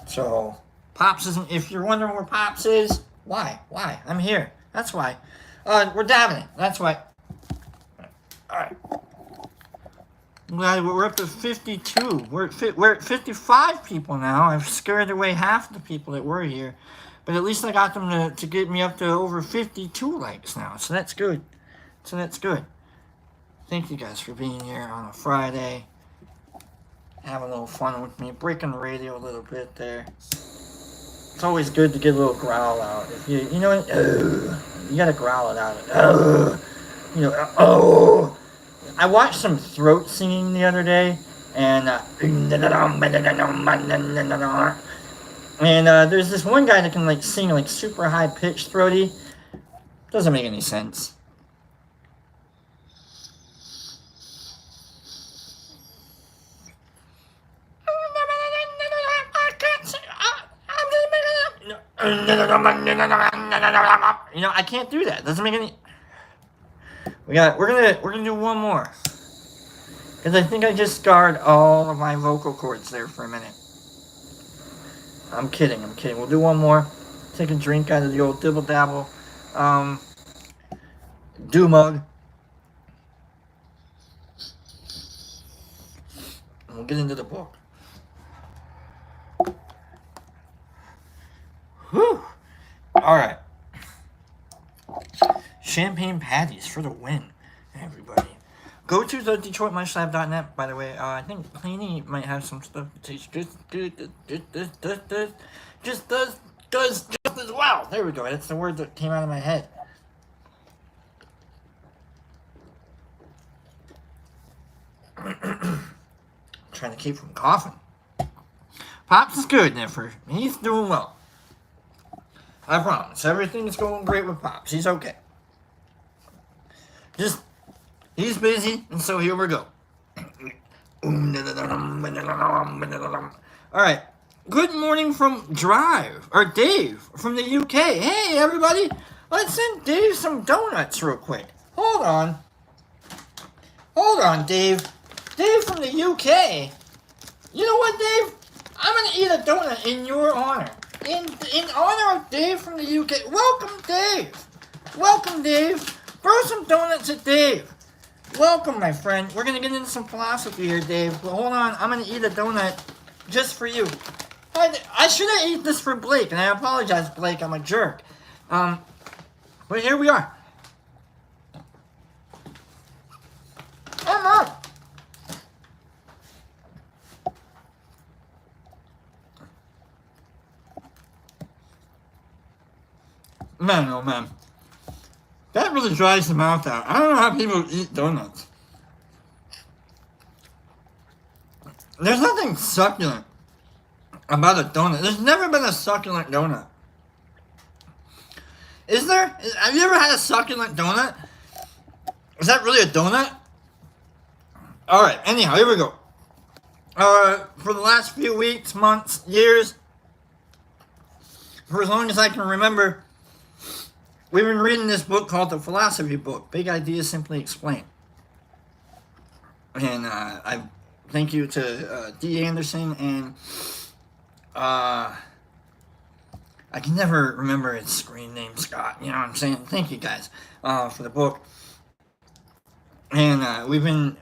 So Pops isn't. If you're wondering where Pops is, why? I'm here. That's why. We're dabbing it. That's why. All right. We're up to 52. We're at 55 people now. I've scared away half the people that were here, but at least I got them to get me up to over 52 likes now. So that's good. Thank you guys for being here on a Friday. Have a little fun with me, breaking the radio a little bit there. It's always good to get a little growl out. If you know what, you gotta growl it out. I watched some throat singing the other day, and there's this one guy that can like sing like super high pitched throaty. Doesn't make any sense. I can't do that. Doesn't make any. We're gonna do one more, because I think I just scarred all of my vocal cords there for a minute. I'm kidding. We'll do one more. Take a drink out of the old dibble dabble do mug. And we'll get into the book. Whew. Alright. Champagne patties for the win, everybody. Go to the DetroitMunchLab.net, by the way. I think Pliny might have some stuff that tastes just as well. There we go. That's the word that came out of my head. Trying to keep from coughing. Pops is good, Niffer. He's doing well. I promise. Everything's going great with Pops. He's okay. He's busy, and so here we go. Alright. Good morning from Dave from the UK. Hey, everybody. Let's send Dave some donuts real quick. Hold on, Dave. Dave from the UK. You know what, Dave? I'm going to eat a donut in your honor. In honor of Dave from the UK. Welcome, Dave. Throw some donuts at Dave. Welcome, my friend. We're going to get into some philosophy here, Dave. But hold on. I'm going to eat a donut just for you. I should have eaten this for Blake, and I apologize, Blake. I'm a jerk. But here we are. Man, oh man. That really dries the mouth out. I don't know how people eat donuts. There's nothing succulent about a donut. There's never been a succulent donut. Is there? Have you ever had a succulent donut? Is that really a donut? Alright, anyhow, here we go. For the last few weeks, months, years, for as long as I can remember, we've been reading this book called The Philosophy Book, Big Ideas Simply Explained. And I thank you to D. Anderson and I can never remember his screen name, Scott. You know what I'm saying? Thank you guys for the book. And we've been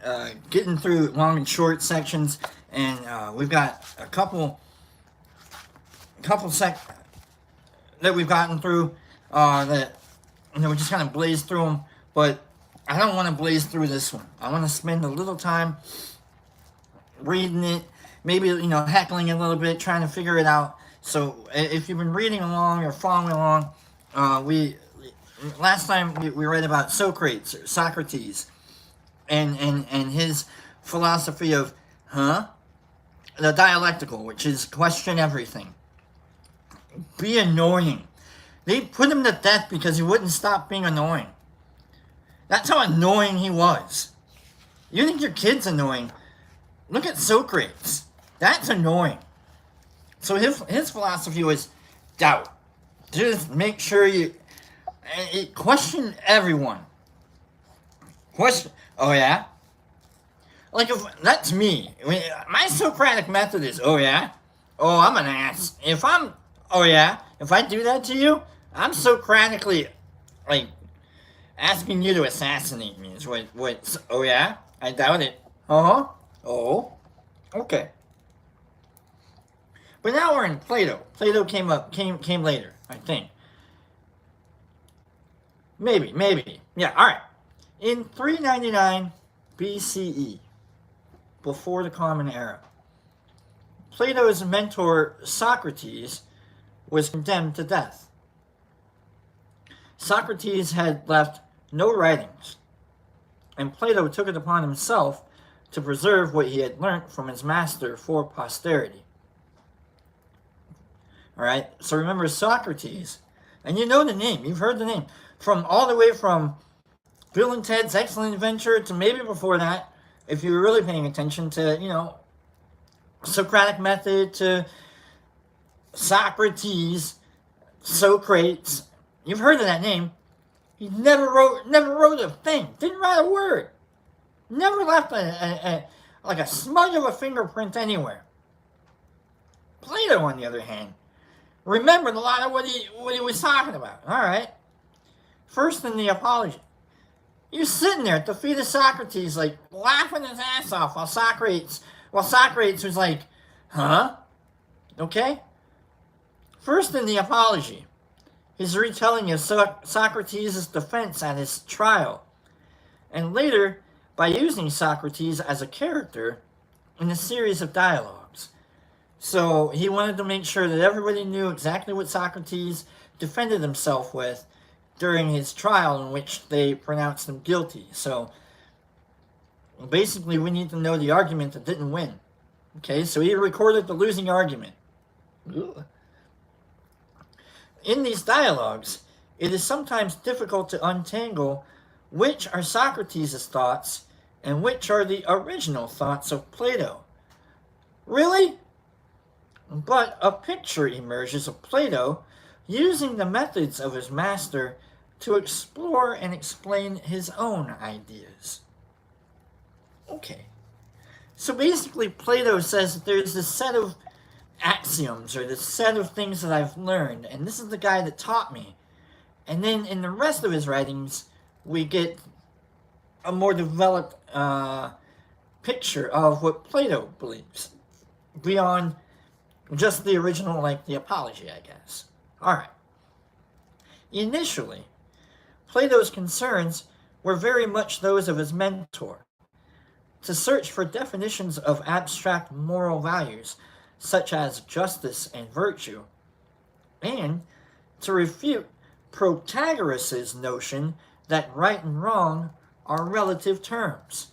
getting through long and short sections, and we've got a couple that we've gotten through that we just kind of blaze through them. But I don't want to blaze through this one. I want to spend a little time reading it maybe, heckling a little bit, trying to figure it out. So if you've been reading along or following along, we last time we read about Socrates, and his philosophy of, the dialectical, which is question everything. Be annoying. They put him to death because he wouldn't stop being annoying. That's how annoying he was. You think your kid's annoying? Look at Socrates. That's annoying. So his philosophy was doubt. Just make sure you question everyone. Question. Oh yeah. Like if that's me. My Socratic method is, oh yeah. Oh, I'm an ass. If I do that to you, I'm Socratically, like, asking you to assassinate me is what, oh yeah? I doubt it. Uh-huh. Oh. Okay. But now we're in Plato. Plato came later, I think. Maybe. Yeah, alright. In 399 BCE, before the Common Era, Plato's mentor Socrates was condemned to death. Socrates had left no writings, and Plato took it upon himself to preserve what he had learnt from his master for posterity. Alright, so remember Socrates, and you know the name, you've heard the name, from all the way from Bill and Ted's Excellent Adventure to maybe before that, if you were really paying attention to, Socratic method to Socrates, Socrates. You've heard of that name. He never wrote a thing. Didn't write a word. Never left like a smudge of a fingerprint anywhere. Plato, on the other hand, remembered a lot of what he was talking about. All right. First in the Apology. You're sitting there at the feet of Socrates, like, laughing his ass off while Socrates was like, huh? Okay? First in the Apology, his retelling of Socrates' defense at his trial, and later by using Socrates as a character in a series of dialogues. So he wanted to make sure that everybody knew exactly what Socrates defended himself with during his trial in which they pronounced him guilty. So basically we need to know the argument that didn't win. Okay, so he recorded the losing argument. Ugh. In these dialogues, it is sometimes difficult to untangle which are Socrates' thoughts and which are the original thoughts of Plato. Really? But a picture emerges of Plato using the methods of his master to explore and explain his own ideas. Okay. So basically Plato says that there's this set of axioms or this set of things that I've learned, and this is the guy that taught me. And then in the rest of his writings, we get a more developed picture of what Plato believes, beyond just the original, like the Apology, I guess. Alright. Initially, Plato's concerns were very much those of his mentor, to search for definitions of abstract moral values, such as justice and virtue, and to refute Protagoras' notion that right and wrong are relative terms.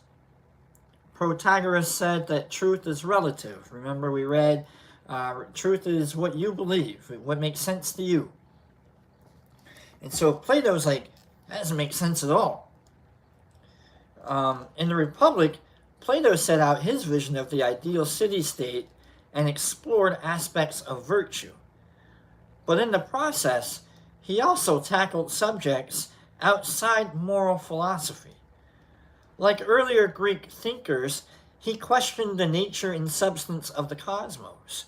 Protagoras said that truth is relative. Remember we read, truth is what you believe, what makes sense to you. And so Plato's like, that doesn't make sense at all. In the Republic, Plato set out his vision of the ideal city-state and explored aspects of virtue. But in the process, he also tackled subjects outside moral philosophy. Like earlier Greek thinkers, he questioned the nature and substance of the cosmos,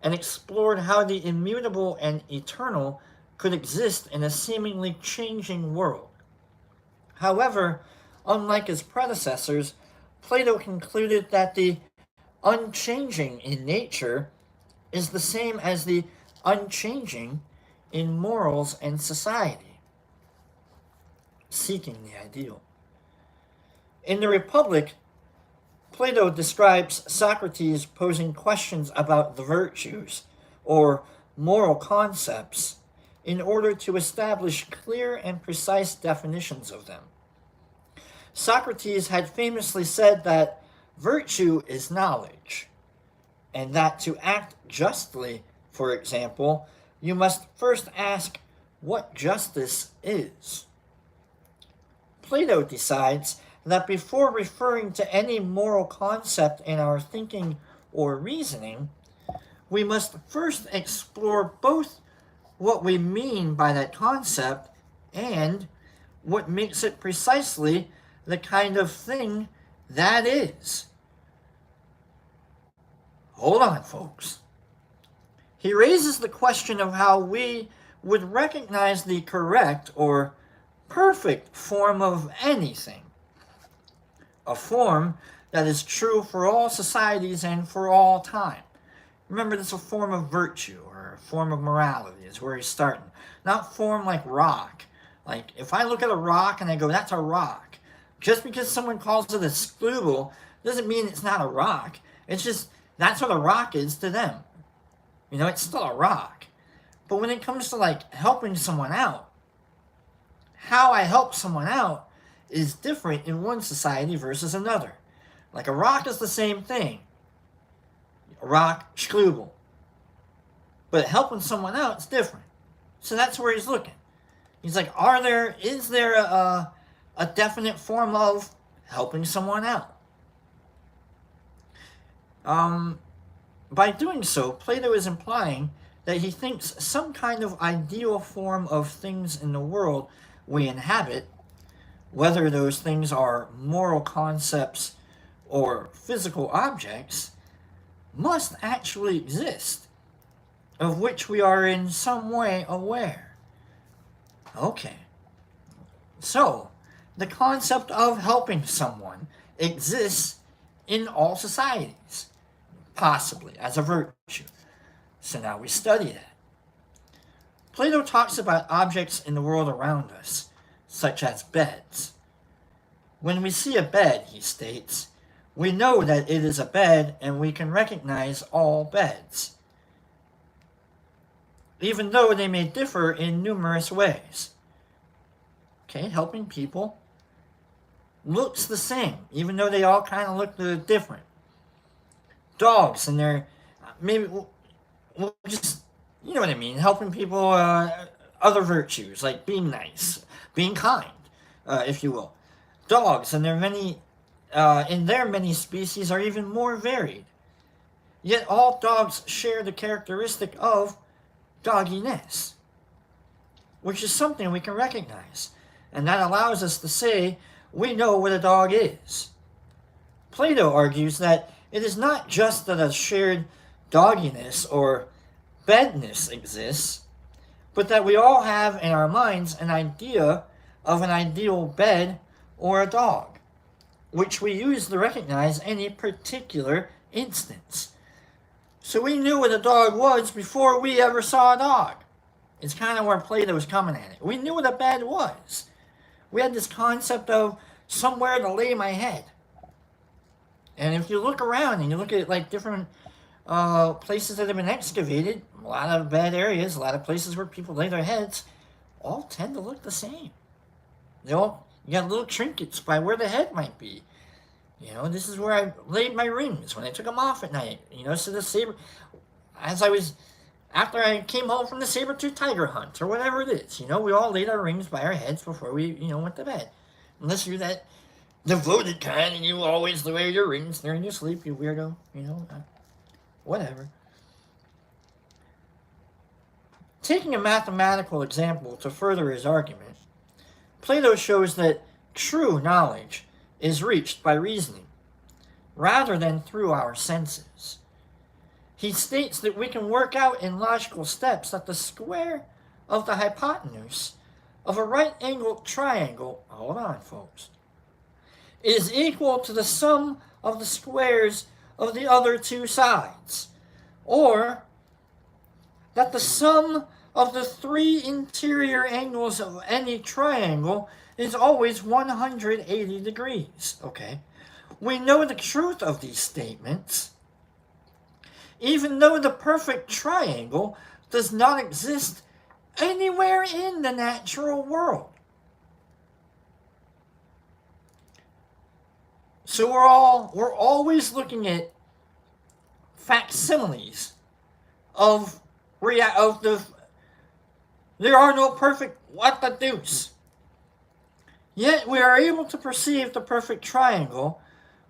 and explored how the immutable and eternal could exist in a seemingly changing world. However, unlike his predecessors, Plato concluded that the unchanging in nature is the same as the unchanging in morals and society, seeking the ideal. In the Republic, Plato describes Socrates posing questions about the virtues, or moral concepts, in order to establish clear and precise definitions of them. Socrates had famously said that virtue is knowledge, and that to act justly, for example, you must first ask what justice is. Plato decides that before referring to any moral concept in our thinking or reasoning, we must first explore both what we mean by that concept and what makes it precisely the kind of thing that is. Hold on, folks. He raises the question of how we would recognize the correct or perfect form of anything. A form that is true for all societies and for all time. Remember, this is a form of virtue or a form of morality is where he's starting. Not form like rock. Like, if I look at a rock and I go, that's a rock. Just because someone calls it a squiggle doesn't mean it's not a rock. It's just, that's what a rock is to them. You know, it's still a rock. But when it comes to, like, helping someone out, how I help someone out is different in one society versus another. Like, a rock is the same thing. A rock, squiggle. But helping someone out is different. So that's where he's looking. He's like, is there a definite form of helping someone out? By doing so, Plato is implying that he thinks some kind of ideal form of things in the world we inhabit, whether those things are moral concepts or physical objects, must actually exist, of which we are in some way aware. Okay. So, the concept of helping someone exists in all societies, possibly as a virtue. So now we study that. Plato talks about objects in the world around us, such as beds. When we see a bed, he states, we know that it is a bed and we can recognize all beds, even though they may differ in numerous ways. Okay, helping people looks the same, even though they all kind of look different. Dogs and their, maybe, we'll just, you know what I mean, helping people, other virtues, like being nice, being kind, if you will. Dogs and their many, in their many species are even more varied. Yet all dogs share the characteristic of dogginess, which is something we can recognize. And that allows us to say we know what a dog is. Plato argues that it is not just that a shared dogginess or bedness exists, but that we all have in our minds an idea of an ideal bed or a dog, which we use to recognize any particular instance. So we knew what a dog was before we ever saw a dog. It's kind of where Plato's coming at it. We knew what a bed was. We had this concept of somewhere to lay my head. And if you look around and you look at like different places that have been excavated, a lot of bed areas, a lot of places where people lay their heads, all tend to look the same. You got little trinkets by where the head might be. You know, this is where I laid my rings when I took them off at night. You know, so the saber, after I came home from the saber-toothed tiger hunt, or whatever it is, you know, we all laid our rings by our heads before we, you know, went to bed. Unless you're that devoted kind and you always wear your rings during your sleep, you weirdo, you know, whatever. Taking a mathematical example to further his argument, Plato shows that true knowledge is reached by reasoning, rather than through our senses. He states that we can work out in logical steps that the square of the hypotenuse of a right-angled triangle, hold on folks, is equal to the sum of the squares of the other two sides, or that the sum of the three interior angles of any triangle is always 180 degrees, okay? we know the truth of these statements, even though the perfect triangle does not exist anywhere in the natural world. So we're always looking at facsimiles of there are no perfect what the deuce. Yet we are able to perceive the perfect triangle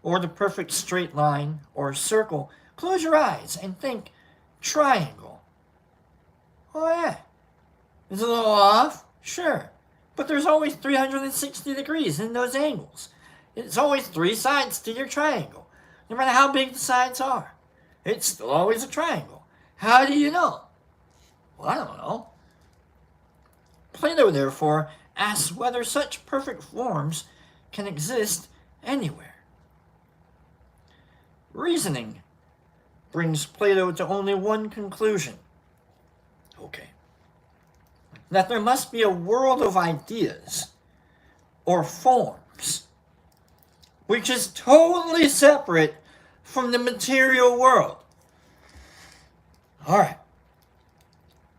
or the perfect straight line or circle. Close your eyes and think triangle. Oh yeah. Is it a little off? Sure. But there's always 360 degrees in those angles. It's always 3 sides to your triangle. No matter how big the sides are. It's still always a triangle. How do you know? Well, I don't know. Plato, therefore, asks whether such perfect forms can exist anywhere. Reasoning brings Plato to only one conclusion. Okay. That there must be a world of ideas or forms which is totally separate from the material world. Alright.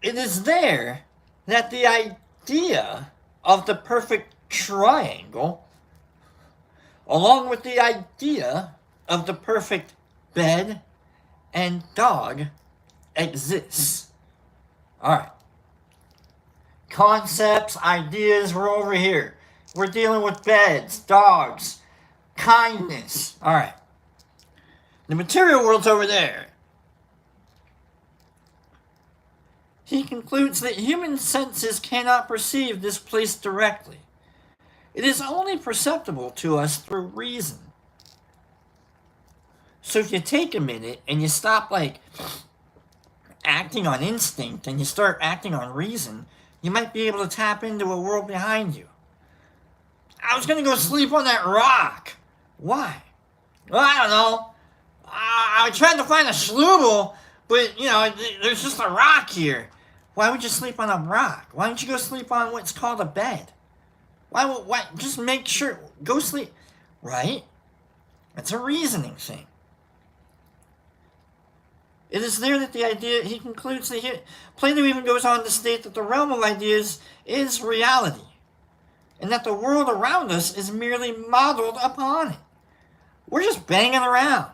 It is there that the idea of the perfect triangle, along with the idea of the perfect bed and dog, exists. Alright. Concepts, ideas, we're over here. We're dealing with beds, dogs, kindness. Alright. The material world's over there. He concludes that human senses cannot perceive this place directly. It is only perceptible to us through reason. So if you take a minute and you stop acting on instinct and you start acting on reason, you might be able to tap into a world behind you. I was going to go sleep on that rock. Why? Well, I don't know. I tried to find a schlubel, but, there's just a rock here. Why would you sleep on a rock? Why don't you go sleep on what's called a bed? Why? Just make sure. Go sleep. Right? It's a reasoning thing. It is there that the idea, he concludes that Plato even goes on to state that the realm of ideas is reality, and that the world around us is merely modeled upon it. We're just banging around.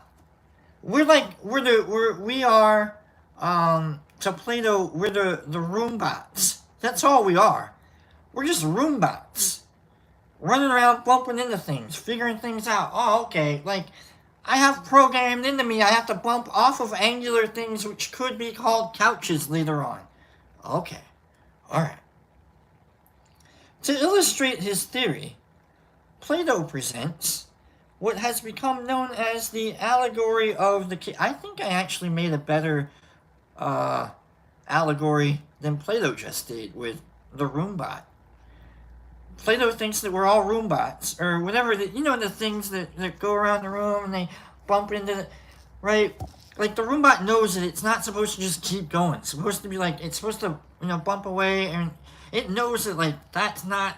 To Plato, we're the roombots. That's all we are. We're just roombots. Running around, bumping into things, figuring things out. Oh, okay, I have programmed into me, I have to bump off of angular things which could be called couches later on. Okay, alright. To illustrate his theory, Plato presents what has become known as the allegory of the cave. I think I actually made a better allegory than Plato just did with the roombot. Plato thinks that we're all roombots, or whatever, the things that go around the room and they bump into the, right? The roombot knows that it's not supposed to just keep going. It's supposed to be it's supposed to, bump away, and it knows that, that's not,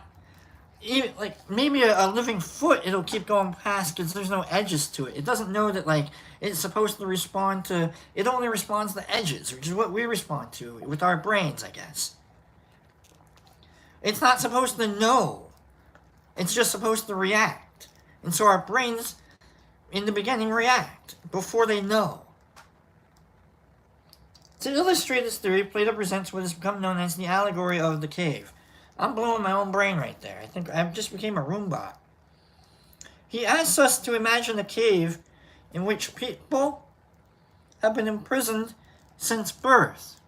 even, maybe a living foot it'll keep going past because there's no edges to it. It doesn't know that, it's supposed to respond to, it only responds to edges, which is what we respond to with our brains, I guess. It's not supposed to know. It's just supposed to react. And so our brains, in the beginning, react before they know. To illustrate this theory, Plato presents what has become known as the allegory of the cave. I'm blowing my own brain right there. I think I just became a roombot. He asks us to imagine a cave in which people have been imprisoned since birth.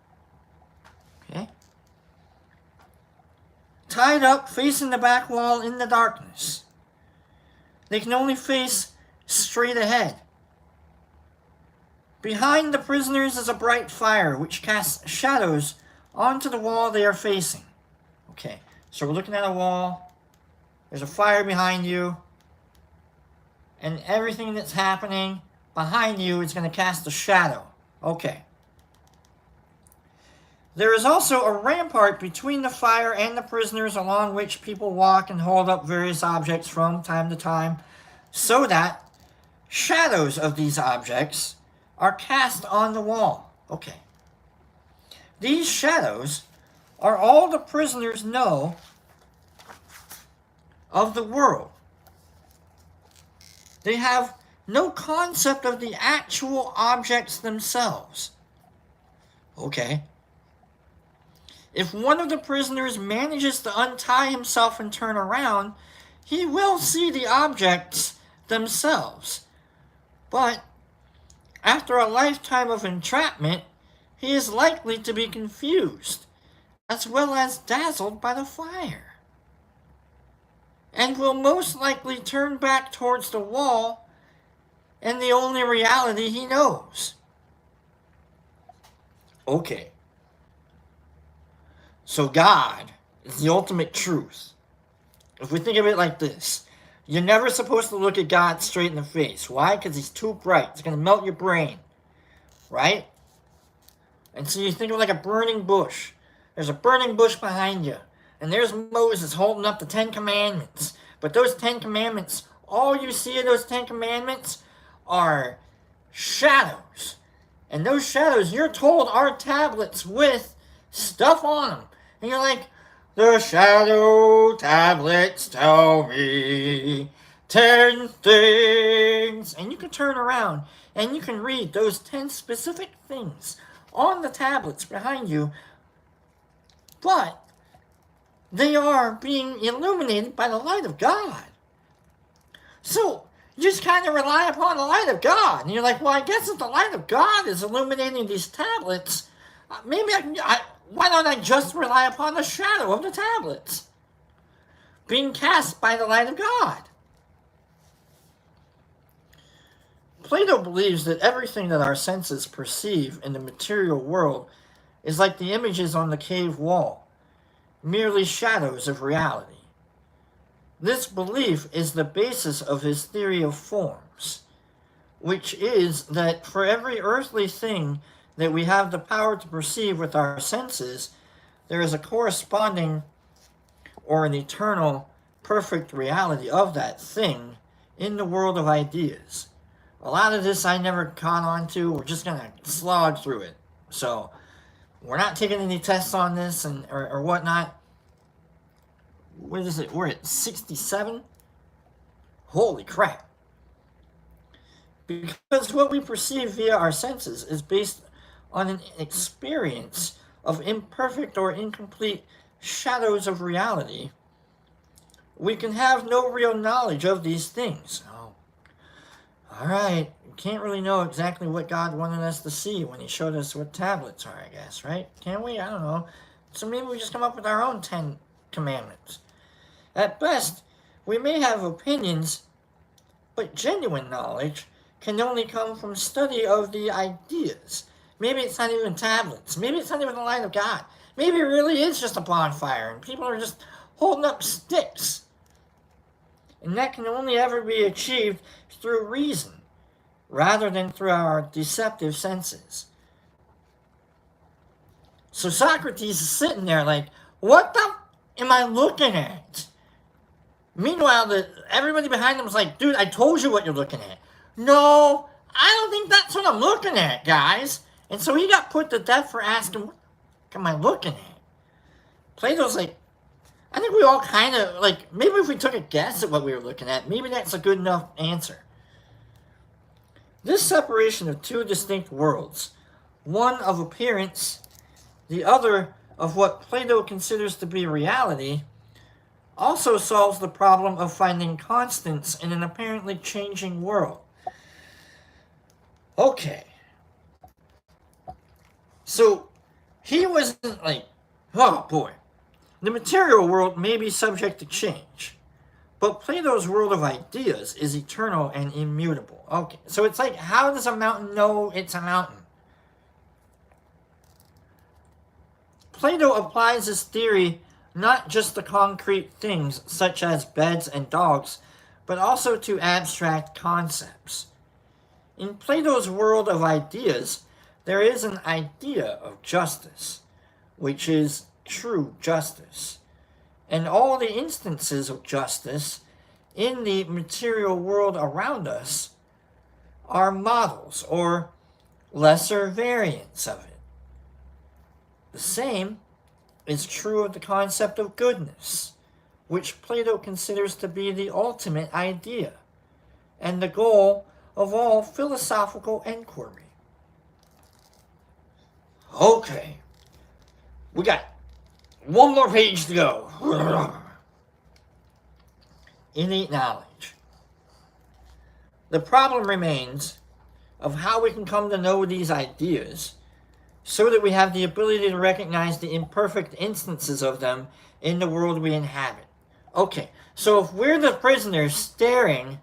Okay? Tied up, facing the back wall in the darkness. They can only face straight ahead. Behind the prisoners is a bright fire, which casts shadows onto the wall they are facing. Okay, so we're looking at a wall. There's a fire behind you. And everything that's happening behind you is going to cast a shadow. Okay. There is also a rampart between the fire and the prisoners, along which people walk and hold up various objects from time to time, so that shadows of these objects are cast on the wall. Okay. These shadows are all the prisoners know of the world. They have no concept of the actual objects themselves. Okay. If one of the prisoners manages to untie himself and turn around, he will see the objects themselves. But after a lifetime of entrapment, he is likely to be confused, as well as dazzled by the fire, and will most likely turn back towards the wall and the only reality he knows. Okay. So God is the ultimate truth. If we think of it like this, you're never supposed to look at God straight in the face. Why? Because he's too bright. It's going to melt your brain. Right? And so you think of it like a burning bush. There's a burning bush behind you. And there's Moses holding up the 10 Commandments. But those 10 Commandments, all you see of those 10 Commandments are shadows. And those shadows, you're told, are tablets with stuff on them. And you're like, the shadow tablets tell me 10 things. And you can turn around and you can read those 10 specific things on the tablets behind you. But they are being illuminated by the light of God. So you just kind of rely upon the light of God. And you're like, well, I guess if the light of God is illuminating these tablets, maybe why don't I just rely upon the shadow of the tablets being cast by the light of God? Plato believes that everything that our senses perceive in the material world is like the images on the cave wall, merely shadows of reality. This belief is the basis of his theory of forms, which is that for every earthly thing that we have the power to perceive with our senses, there is a corresponding or an eternal, perfect reality of that thing in the world of ideas. A lot of this I never caught on to. We're just going to slog through it. So we're not taking any tests on this or whatnot. What is it? We're at 67? Holy crap. Because what we perceive via our senses is based on an experience of imperfect or incomplete shadows of reality, we can have no real knowledge of these things. Oh, all right, we can't really know exactly what God wanted us to see when he showed us what tablets are, I guess, right? Can we? I don't know. So maybe we just come up with our own 10 commandments. At best, we may have opinions, but genuine knowledge can only come from study of the ideas. Maybe it's not even tablets. Maybe it's not even the light of God. Maybe it really is just a bonfire and people are just holding up sticks. And that can only ever be achieved through reason, rather than through our deceptive senses. So Socrates is sitting there like, what the am I looking at? Meanwhile, everybody behind him was like, dude, I told you what you're looking at. No, I don't think that's what I'm looking at, guys. And so he got put to death for asking, what am I looking at? Plato's like, I think we all kind of, like, maybe if we took a guess at what we were looking at, maybe that's a good enough answer. This separation of two distinct worlds, one of appearance, the other of what Plato considers to be reality, also solves the problem of finding constants in an apparently changing world. Okay. So, he wasn't like, oh boy, the material world may be subject to change, but Plato's world of ideas is eternal and immutable. Okay, so it's like, how does a mountain know it's a mountain? Plato applies his theory not just to concrete things such as beds and dogs, but also to abstract concepts. In Plato's world of ideas, there is an idea of justice, which is true justice. And all the instances of justice in the material world around us are models or lesser variants of it. The same is true of the concept of goodness, which Plato considers to be the ultimate idea and the goal of all philosophical inquiry. Okay, we got one more page to go. Innate knowledge. The problem remains of how we can come to know these ideas so that we have the ability to recognize the imperfect instances of them in the world we inhabit. Okay, so if we're the prisoners staring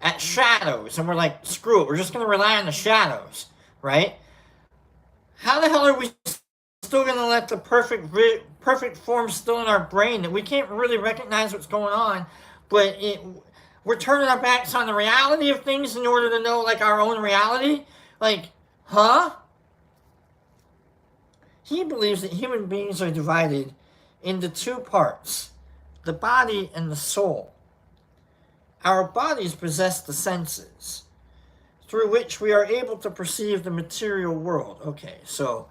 at shadows and we're like, screw it, we're just going to rely on the shadows, right? How the hell are we still going to let the perfect form still in our brain that we can't really recognize what's going on, but we're turning our backs on the reality of things in order to know, like, our own reality? Like, huh? He believes that human beings are divided into two parts, the body and the soul. Our bodies possess the senses, through which we are able to perceive the material world. Okay, so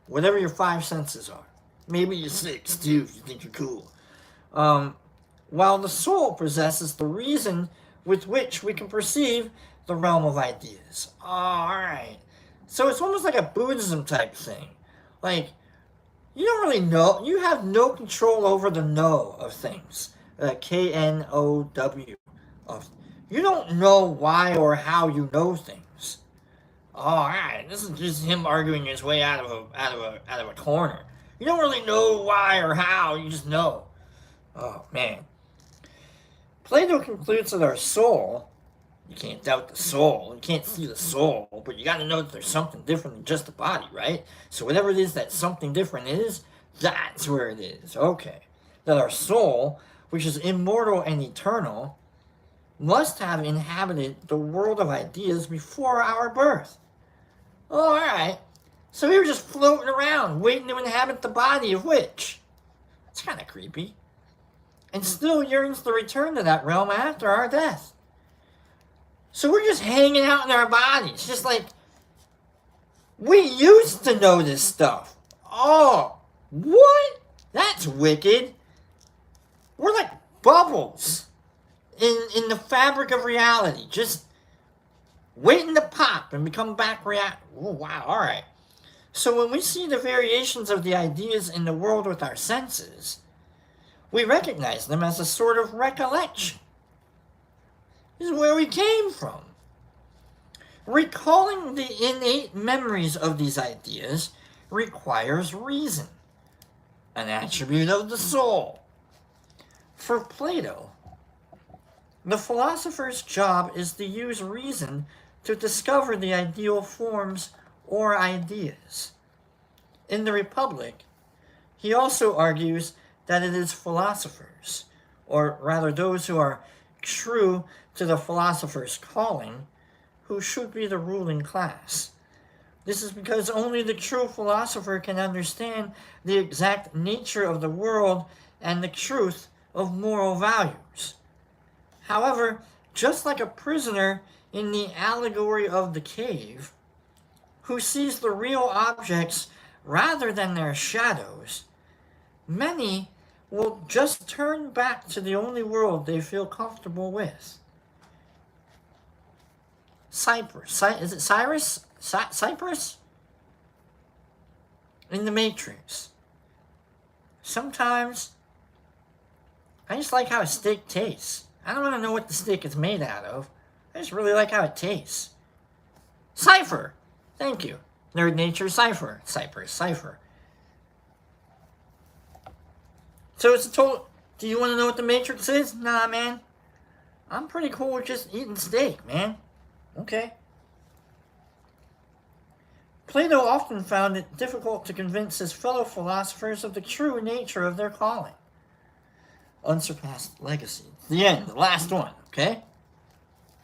whatever your five senses are. Maybe you're six, too, if you think you're cool. While the soul possesses the reason with which we can perceive the realm of ideas. Alright. So it's almost like a Buddhism type thing. Like, you don't really know. You have no control over the know of things. K-N-O-W. You don't know why or how you know things. Alright, this is just him arguing his way out of a corner. You don't really know why or how, you just know. Oh, man. Plato concludes that our soul, you can't doubt the soul, you can't see the soul, but you gotta know that there's something different than just the body, right? So whatever it is that something different is, that's where it is. Okay. That our soul, which is immortal and eternal, must have inhabited the world of ideas before our birth. Oh, alright. So we were just floating around, waiting to inhabit the body of which? It's kind of creepy. And still yearns to return to that realm after our death. So we're just hanging out in our bodies, just like, we used to know this stuff. Oh, what? That's wicked. We're like bubbles in the fabric of reality, just waiting to pop and become back reality. Oh, wow, alright. So when we see the variations of the ideas in the world with our senses, we recognize them as a sort of recollection. This is where we came from. Recalling the innate memories of these ideas requires reason, an attribute of the soul. For Plato, the philosopher's job is to use reason to discover the ideal forms or ideas. In the Republic, he also argues that it is philosophers, or rather those who are true to the philosopher's calling, who should be the ruling class. This is because only the true philosopher can understand the exact nature of the world and the truth of moral values. However, just like a prisoner in the allegory of the cave, who sees the real objects rather than their shadows, many will just turn back to the only world they feel comfortable with. Cyprus. Is it Cyrus? Cyprus? In the Matrix. Sometimes, I just like how a steak tastes. I don't want to know what the steak is made out of. I just really like how it tastes. Cypher. Thank you. Nerd Nature Cypher. Cyprus. Cypher. So it's a total... Do you want to know what the Matrix is? Nah, man. I'm pretty cool with just eating steak, man. Okay. Plato often found it difficult to convince his fellow philosophers of the true nature of their calling. Unsurpassed legacy. The end. The last one. Okay?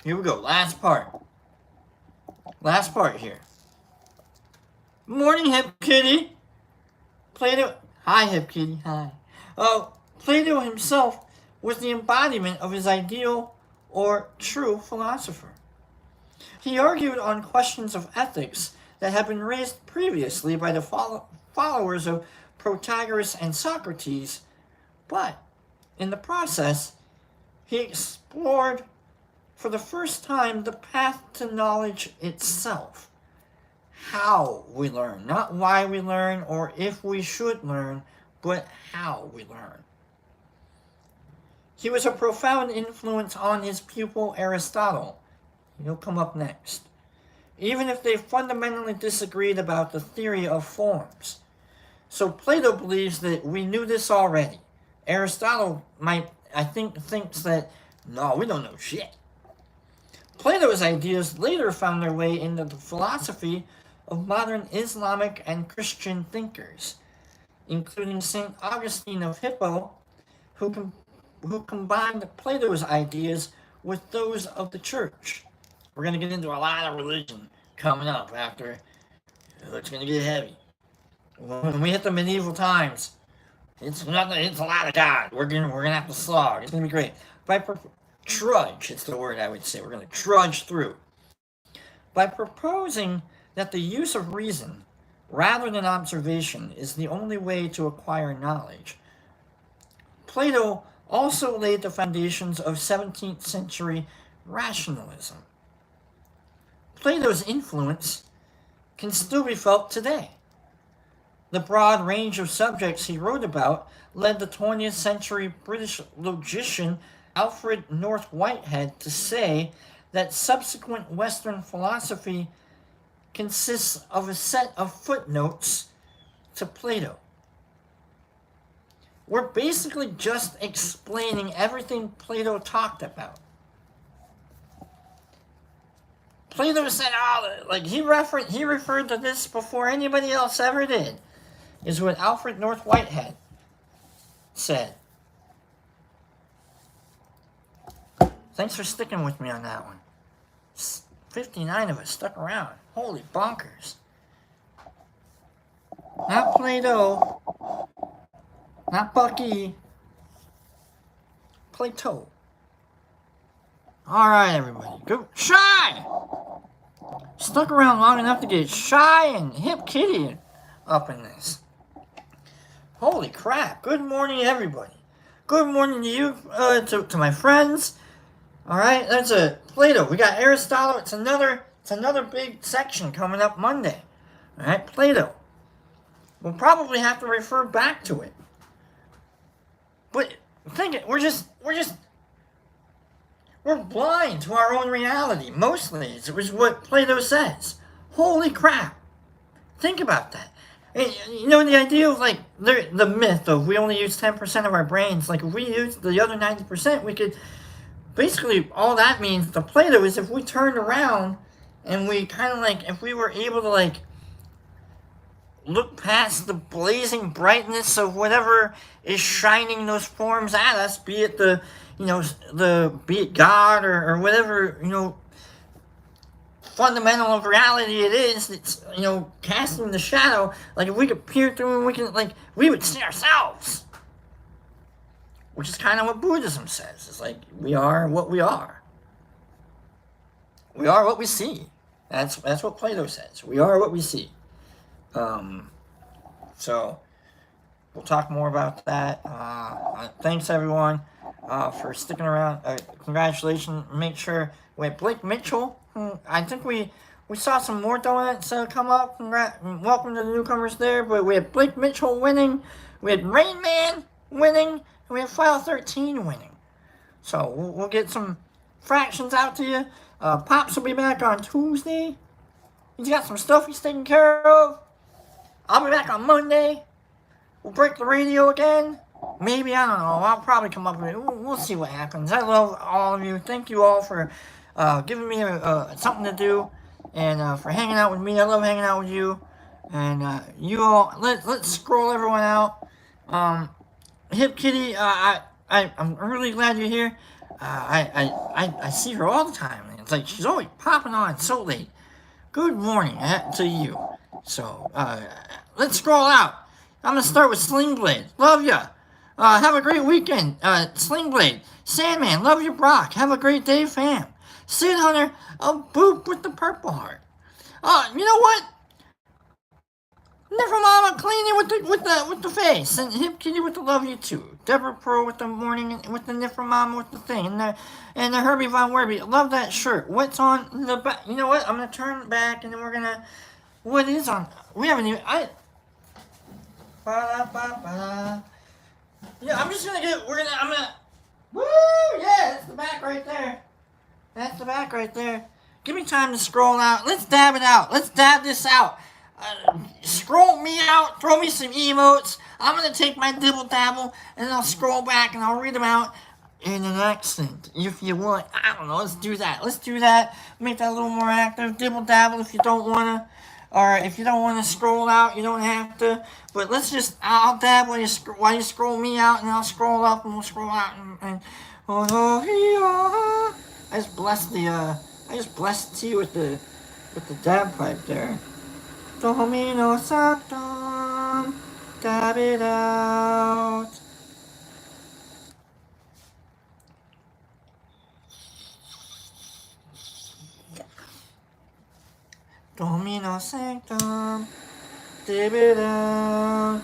Here we go. Last part. Last part here. Morning, Hip Kitty. Plato... Hi, Hip Kitty. Hi. Plato himself was the embodiment of his ideal or true philosopher. He argued on questions of ethics that had been raised previously by the followers of Protagoras and Socrates, but in the process, he explored for the first time the path to knowledge itself. How we learn, not why we learn or if we should learn, but how we learn. He was a profound influence on his pupil Aristotle. He'll come up next. Even if they fundamentally disagreed about the theory of forms. So Plato believes that we knew this already. Aristotle thinks that, no, we don't know shit. Plato's ideas later found their way into the philosophy of modern Islamic and Christian thinkers, including St. Augustine of Hippo, who combined Plato's ideas with those of the church. We're going to get into a lot of religion coming up after. It's going to get heavy. When we hit the medieval times, it's a lot of God. We're gonna have to slog. It's going to be great. Trudge, it's the word I would say. We're going to trudge through. By proposing that the use of reason, rather than observation, is the only way to acquire knowledge, Plato also laid the foundations of 17th century rationalism. Plato's influence can still be felt today. The broad range of subjects he wrote about led the 20th century British logician Alfred North Whitehead to say that subsequent Western philosophy consists of a set of footnotes to Plato. We're basically just explaining everything Plato talked about. Plato said, he referred to this before anybody else ever did, is what Alfred North Whitehead said. Thanks for sticking with me on that one. 59 of us stuck around. Holy bonkers. Not Plato. Not Bucky. Plato. Alright, everybody. Go. Shy! Stuck around long enough to get Shy and Hip Kitty up in this. Holy crap. Good morning, everybody. Good morning to you, to my friends. Alright, that's a Plato. We got Aristotle. It's another big section coming up Monday. Alright, Plato. We'll probably have to refer back to it. But think it, we're blind to our own reality. Mostly, it was what Plato says. Holy crap. Think about that. You know, the idea of, the myth of we only use 10% of our brains. If we use the other 90%, we could... Basically, all that means to Plato is if we turned around and we if we were able to, look past the blazing brightness of whatever is shining those forms at us, be it be it God or whatever, fundamental of reality it is, it's, casting the shadow, if we could peer through and we would see ourselves. Which is kind of what Buddhism says. It's we are what we are. We are what we see. That's what Plato says. We are what we see. So, we'll talk more about that. Thanks, everyone, for sticking around. Congratulations. Make sure we had Blake Mitchell. I think we saw some more donuts come up. Welcome to the newcomers there. But we had Blake Mitchell winning. We had Rain Man winning. And we have File 13 winning. So we'll get some fractions out to you. Pops will be back on Tuesday. He's got some stuff he's taking care of. I'll be back on Monday. We'll break the radio again. Maybe, I don't know. I'll probably come up with it. We'll see what happens. I love all of you. Thank you all for giving me something to do. And for hanging out with me. I love hanging out with you. And you all, let's scroll everyone out. Hip Kitty, I'm really glad you're here. I see her all the time. It's she's always popping on so late. Good morning to you. So, let's scroll out. I'm going to start with Slingblade. Love ya. Have a great weekend. Slingblade. Sandman, love you, Brock. Have a great day, fam. Sid Hunter, a boop with the purple heart. You know what? Never Mama clean it with the face, and Hip Kitty with the love you too. Deborah Pearl with the morning with the Niffer Mama with the thing, and the Herbie Von Werby. Love that shirt. What's on the back? You know what? I'm gonna turn back, and then we're gonna. What is on? We haven't even. Yeah, I'm just gonna get. I'm gonna. Woo! Yeah, that's the back right there. That's the back right there. Give me time to scroll out. Let's dab it out. Let's dab this out. Scroll me out. Throw me some emotes. I'm gonna take my dibble dabble and I'll scroll back and I'll read them out in an accent if you want. I don't know. Let's do that. Let's do that. Make that a little more active. Dibble dabble if you don't wanna. Or if you don't want to scroll out, you don't have to. But let's just, I'll dab while you scroll me out, and I'll scroll up, and we'll scroll out, and I just blessed you with the dab pipe there. Domino Sanctum, dab it out. Domino Sanctum, dab it out.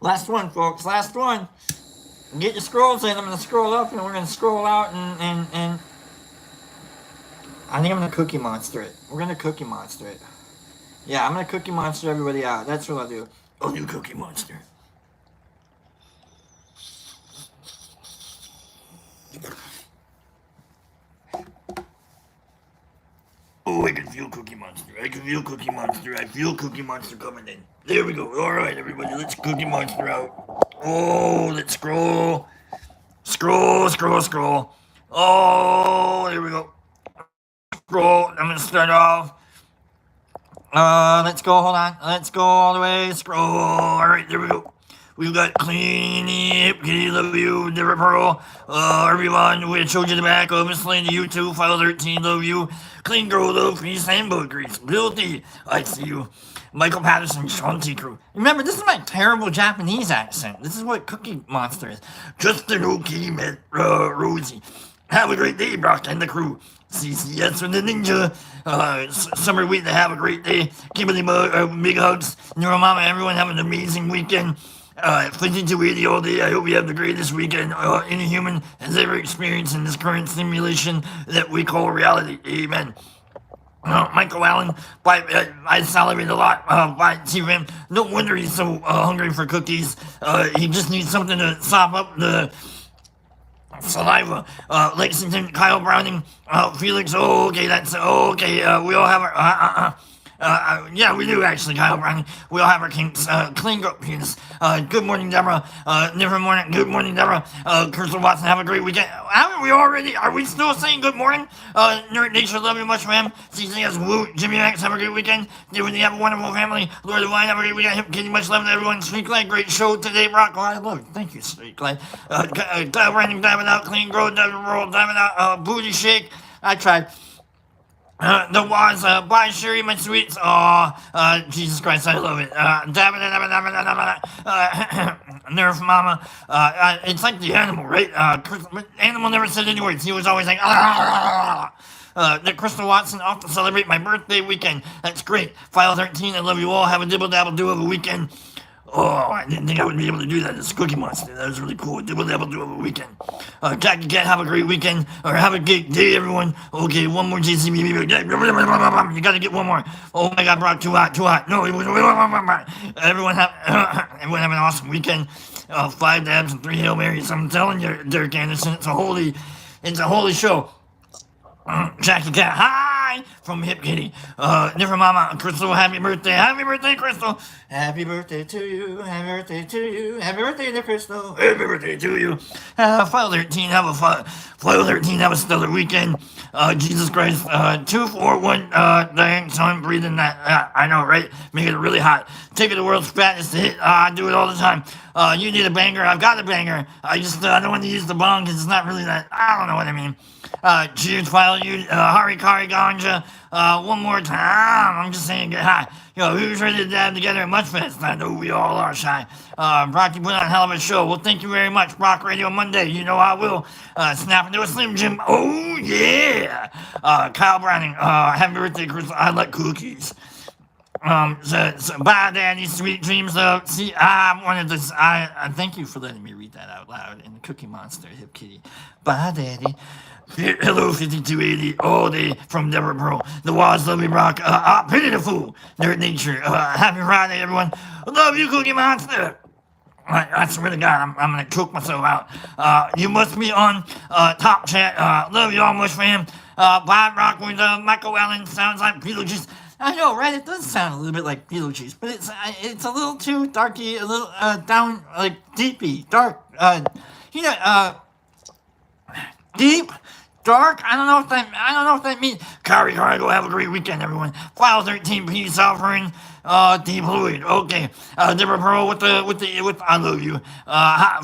Last one, folks, last one. Get your scrolls in. I'm going to scroll up and we're going to scroll out and I think I'm going to Cookie Monster it. We're going to Cookie Monster it. Yeah, I'm going to Cookie Monster everybody out. That's what I'll do. I'll do Cookie Monster. Oh, I can feel Cookie Monster. I can feel Cookie Monster. I feel Cookie Monster coming in. There we go. All right, everybody, let's Cookie Monster out. Oh, let's scroll. Scroll, scroll, scroll. Oh, there we go. Scroll. I'm going to start off. Let's go. Hold on. Let's go all the way. Scroll. All right, there we go. We've got Clean, Hip Kitty, love you, Deborah Pearl, everyone, we showed you the back of Miss Lane to you too, File 13, love you, Clean Girl, love, Peace, Handbook, Grease, Guilty, I see you, Michael Patterson, Sean T. Crew. Remember, this is my terrible Japanese accent. This is what Cookie Monster is. Justin Oki, met Rosie. Have a great day, Brock and the crew. CCS from the Ninja. Summer week to have a great day. Kimberly big hugs. Neuro Mama, everyone have an amazing weekend. Flinching to Weedy all day. I hope you have the greatest weekend any human has ever experienced in this current simulation that we call reality. Amen. Michael Allen, I salivate a lot by TVM. No wonder he's so hungry for cookies. He just needs something to sop up the saliva. Lexington, Kyle Browning, Felix. Oh, okay, that's okay. We all have our. Yeah, we do actually, Kyle Browning. We all have our kinks. Clean Girl Penis. Good morning, Deborah. Never morning. Good morning, Deborah. Crystal Watson, have a great weekend. Haven't we already? Are we still saying good morning? Nerd Nature, love you much, ma'am. CCS, woo. Jimmy Max, have a great weekend. David, have a wonderful family. Lord Divine, have a great weekend. Hip Kitty, much love to everyone. Street Glide, great show today. Rock, I love it. Thank you, Street Glide. Kyle Browning, diving out. Clean Girl, diving out. Booty Shake. I tried. The was, bye Sherry, my sweets. Jesus Christ, I love it. Nerf Mama. It's like the animal, right? Animal never said any words. He was always like, Nick Crystal Watson off to celebrate my birthday weekend. That's great. File 13, I love you all. Have a dibble dabble do of a weekend. Oh, I didn't think I would be able to do that as a Cookie Monster. That was really cool. Dibble dabble do over a weekend. Jackie Cat, have a great weekend. Or have a great day, everyone. Okay, one more JCB. You gotta get one more. Oh my God, Brock, too hot. No, everyone have an awesome weekend. 5 dabs and 3 Hail Marys. I'm telling you, Derek Anderson, it's a holy show. Jackie Cat, hi from Hip Kitty. Never Mama, Crystal, happy birthday, Crystal. Happy birthday to you, happy birthday to you, happy birthday to Crystal, happy birthday to you. File 13, have a stellar weekend. Jesus Christ, 241, dang, so I'm breathing that, I know, right? Make it really hot. Take it the world's fattest hit, I do it all the time. You need a banger, I've got a banger. I don't want to use the bong because it's not really that, I don't know what I mean. Cheers, Philo, you, Harikari Ganja. One more time. I'm just saying, get high. Yo, who's ready to dab together at Muchfest? I know we all are shy. Brock, you put on a hell of a show. Well, thank you very much, Brock Radio Monday. You know I will. Snap into a Slim Jim. Oh, yeah. Kyle Browning, happy birthday, Chris. I like cookies. So bye, Daddy. Sweet dreams. See, I wanted to. I thank you for letting me read that out loud in the Cookie Monster Hip Kitty. Bye, Daddy. Hello, 5280, all day from Deborah Pearl. The Waz, Lovely Rock, Pity the Fool, Nerd Nature. Happy Friday, everyone. Love you, Cookie Monster. I swear to God, I'm gonna choke myself out. You must be on Top Chat. Love you all, Mush Fam. Bob Rock with Michael Allen. Sounds like Beetlejuice. I know, right? It does sound a little bit like Beetlejuice, but it's a little too darky, a little down, like deepy, dark. Deep, dark. I don't know if that means. Kari Cargo, have a great weekend, everyone. File 13, peace offering. Deployed. Okay. Deborah Pearl with I love you.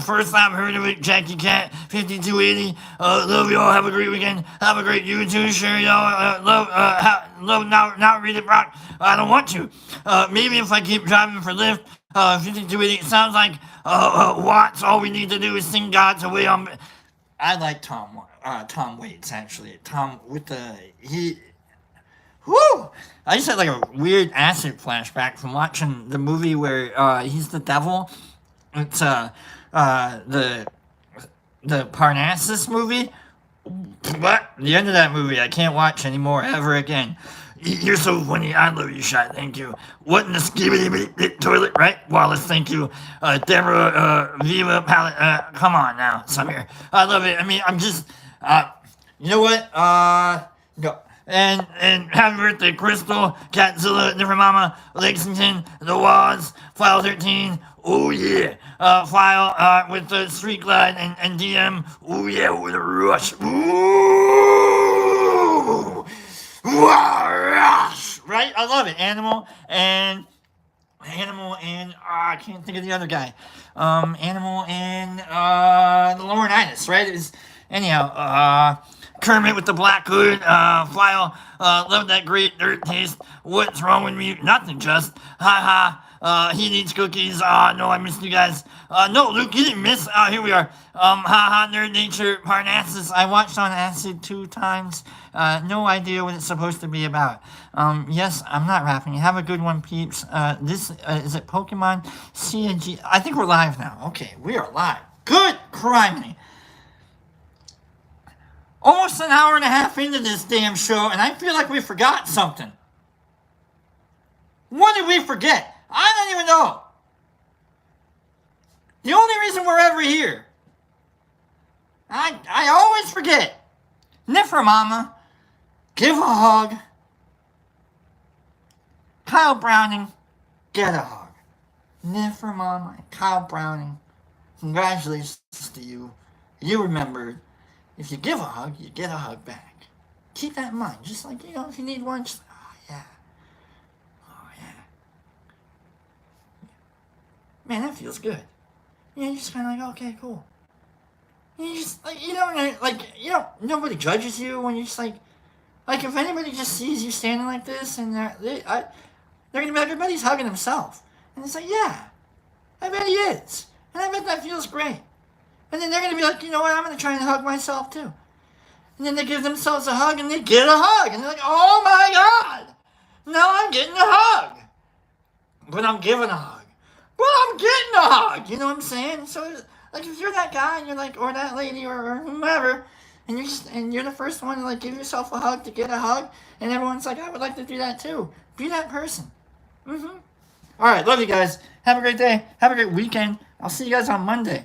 First time heard of it. Jackie Cat 5280. Love y'all. Have a great weekend. Have a great YouTube. Share y'all. Love now read it, Brock. I don't want to. Maybe if I keep driving for Lyft. 5280. It sounds like Watts. All we need to do is sing God's away on. I like Tom Waits, actually. Tom with whoo! I just had like a weird acid flashback from watching the movie where he's the devil. It's the Parnassus movie. What? The end of that movie I can't watch anymore ever again. You're so funny. I love you, Shot. Thank you. What in the skibidi toilet, right? Wallace, thank you. Deborah, Viva, Palette. Come on now, Samir. I love it. I mean, I'm just, you know what? Go. And happy birthday, Crystal, Catzilla, Different Mama, Lexington, The Waz, File 13. Oh yeah. File with the Street Glide and DM. Oh yeah, with a rush. Ooh. Right? I love it. Animal and I can't think of the other guy. Animal and the Laurinaitis, right? It was anyhow, Kermit with the black hood, File, love that great dirt taste. What's wrong with me? Nothing, just ha. He needs cookies. No, I missed you guys. No, Luke, you didn't miss. Here we are. Nerd Nature, Parnassus. I watched on acid 2 times. No idea what it's supposed to be about. Yes, I'm not rapping. Have a good one, peeps. This, is it Pokemon CNG? I think we're live now. Okay, we are live. Good criminy. Almost an hour and a half into this damn show, and I feel like we forgot something. What did we forget? I don't even know. The only reason we're ever here. I always forget. Nifra Mama, give a hug. Kyle Browning, get a hug. Nifra Mama and Kyle Browning, congratulations to you. You remembered. If you give a hug, you get a hug back. Keep that in mind. Just like, if you need one, just, oh yeah. Man, that feels good. You're just kind of like, okay, cool. You just, like, nobody judges you when you're just like if anybody just sees you standing like this and they're gonna be like, everybody's hugging himself. And it's like, yeah, I bet he is. And I bet that feels great. And then they're gonna be like, you know what, I'm gonna try and hug myself too. And then they give themselves a hug and they get a hug. And they're like, oh my God, now I'm getting a hug. But I'm giving a hug. Well, I'm getting a hug, you know what I'm saying? So, like, if you're that guy, and you're like, or that lady, or whomever, and you're the first one to, like, give yourself a hug to get a hug, and everyone's like, I would like to do that too. Be that person. All right, love you guys. Have a great day. Have a great weekend. I'll see you guys on Monday.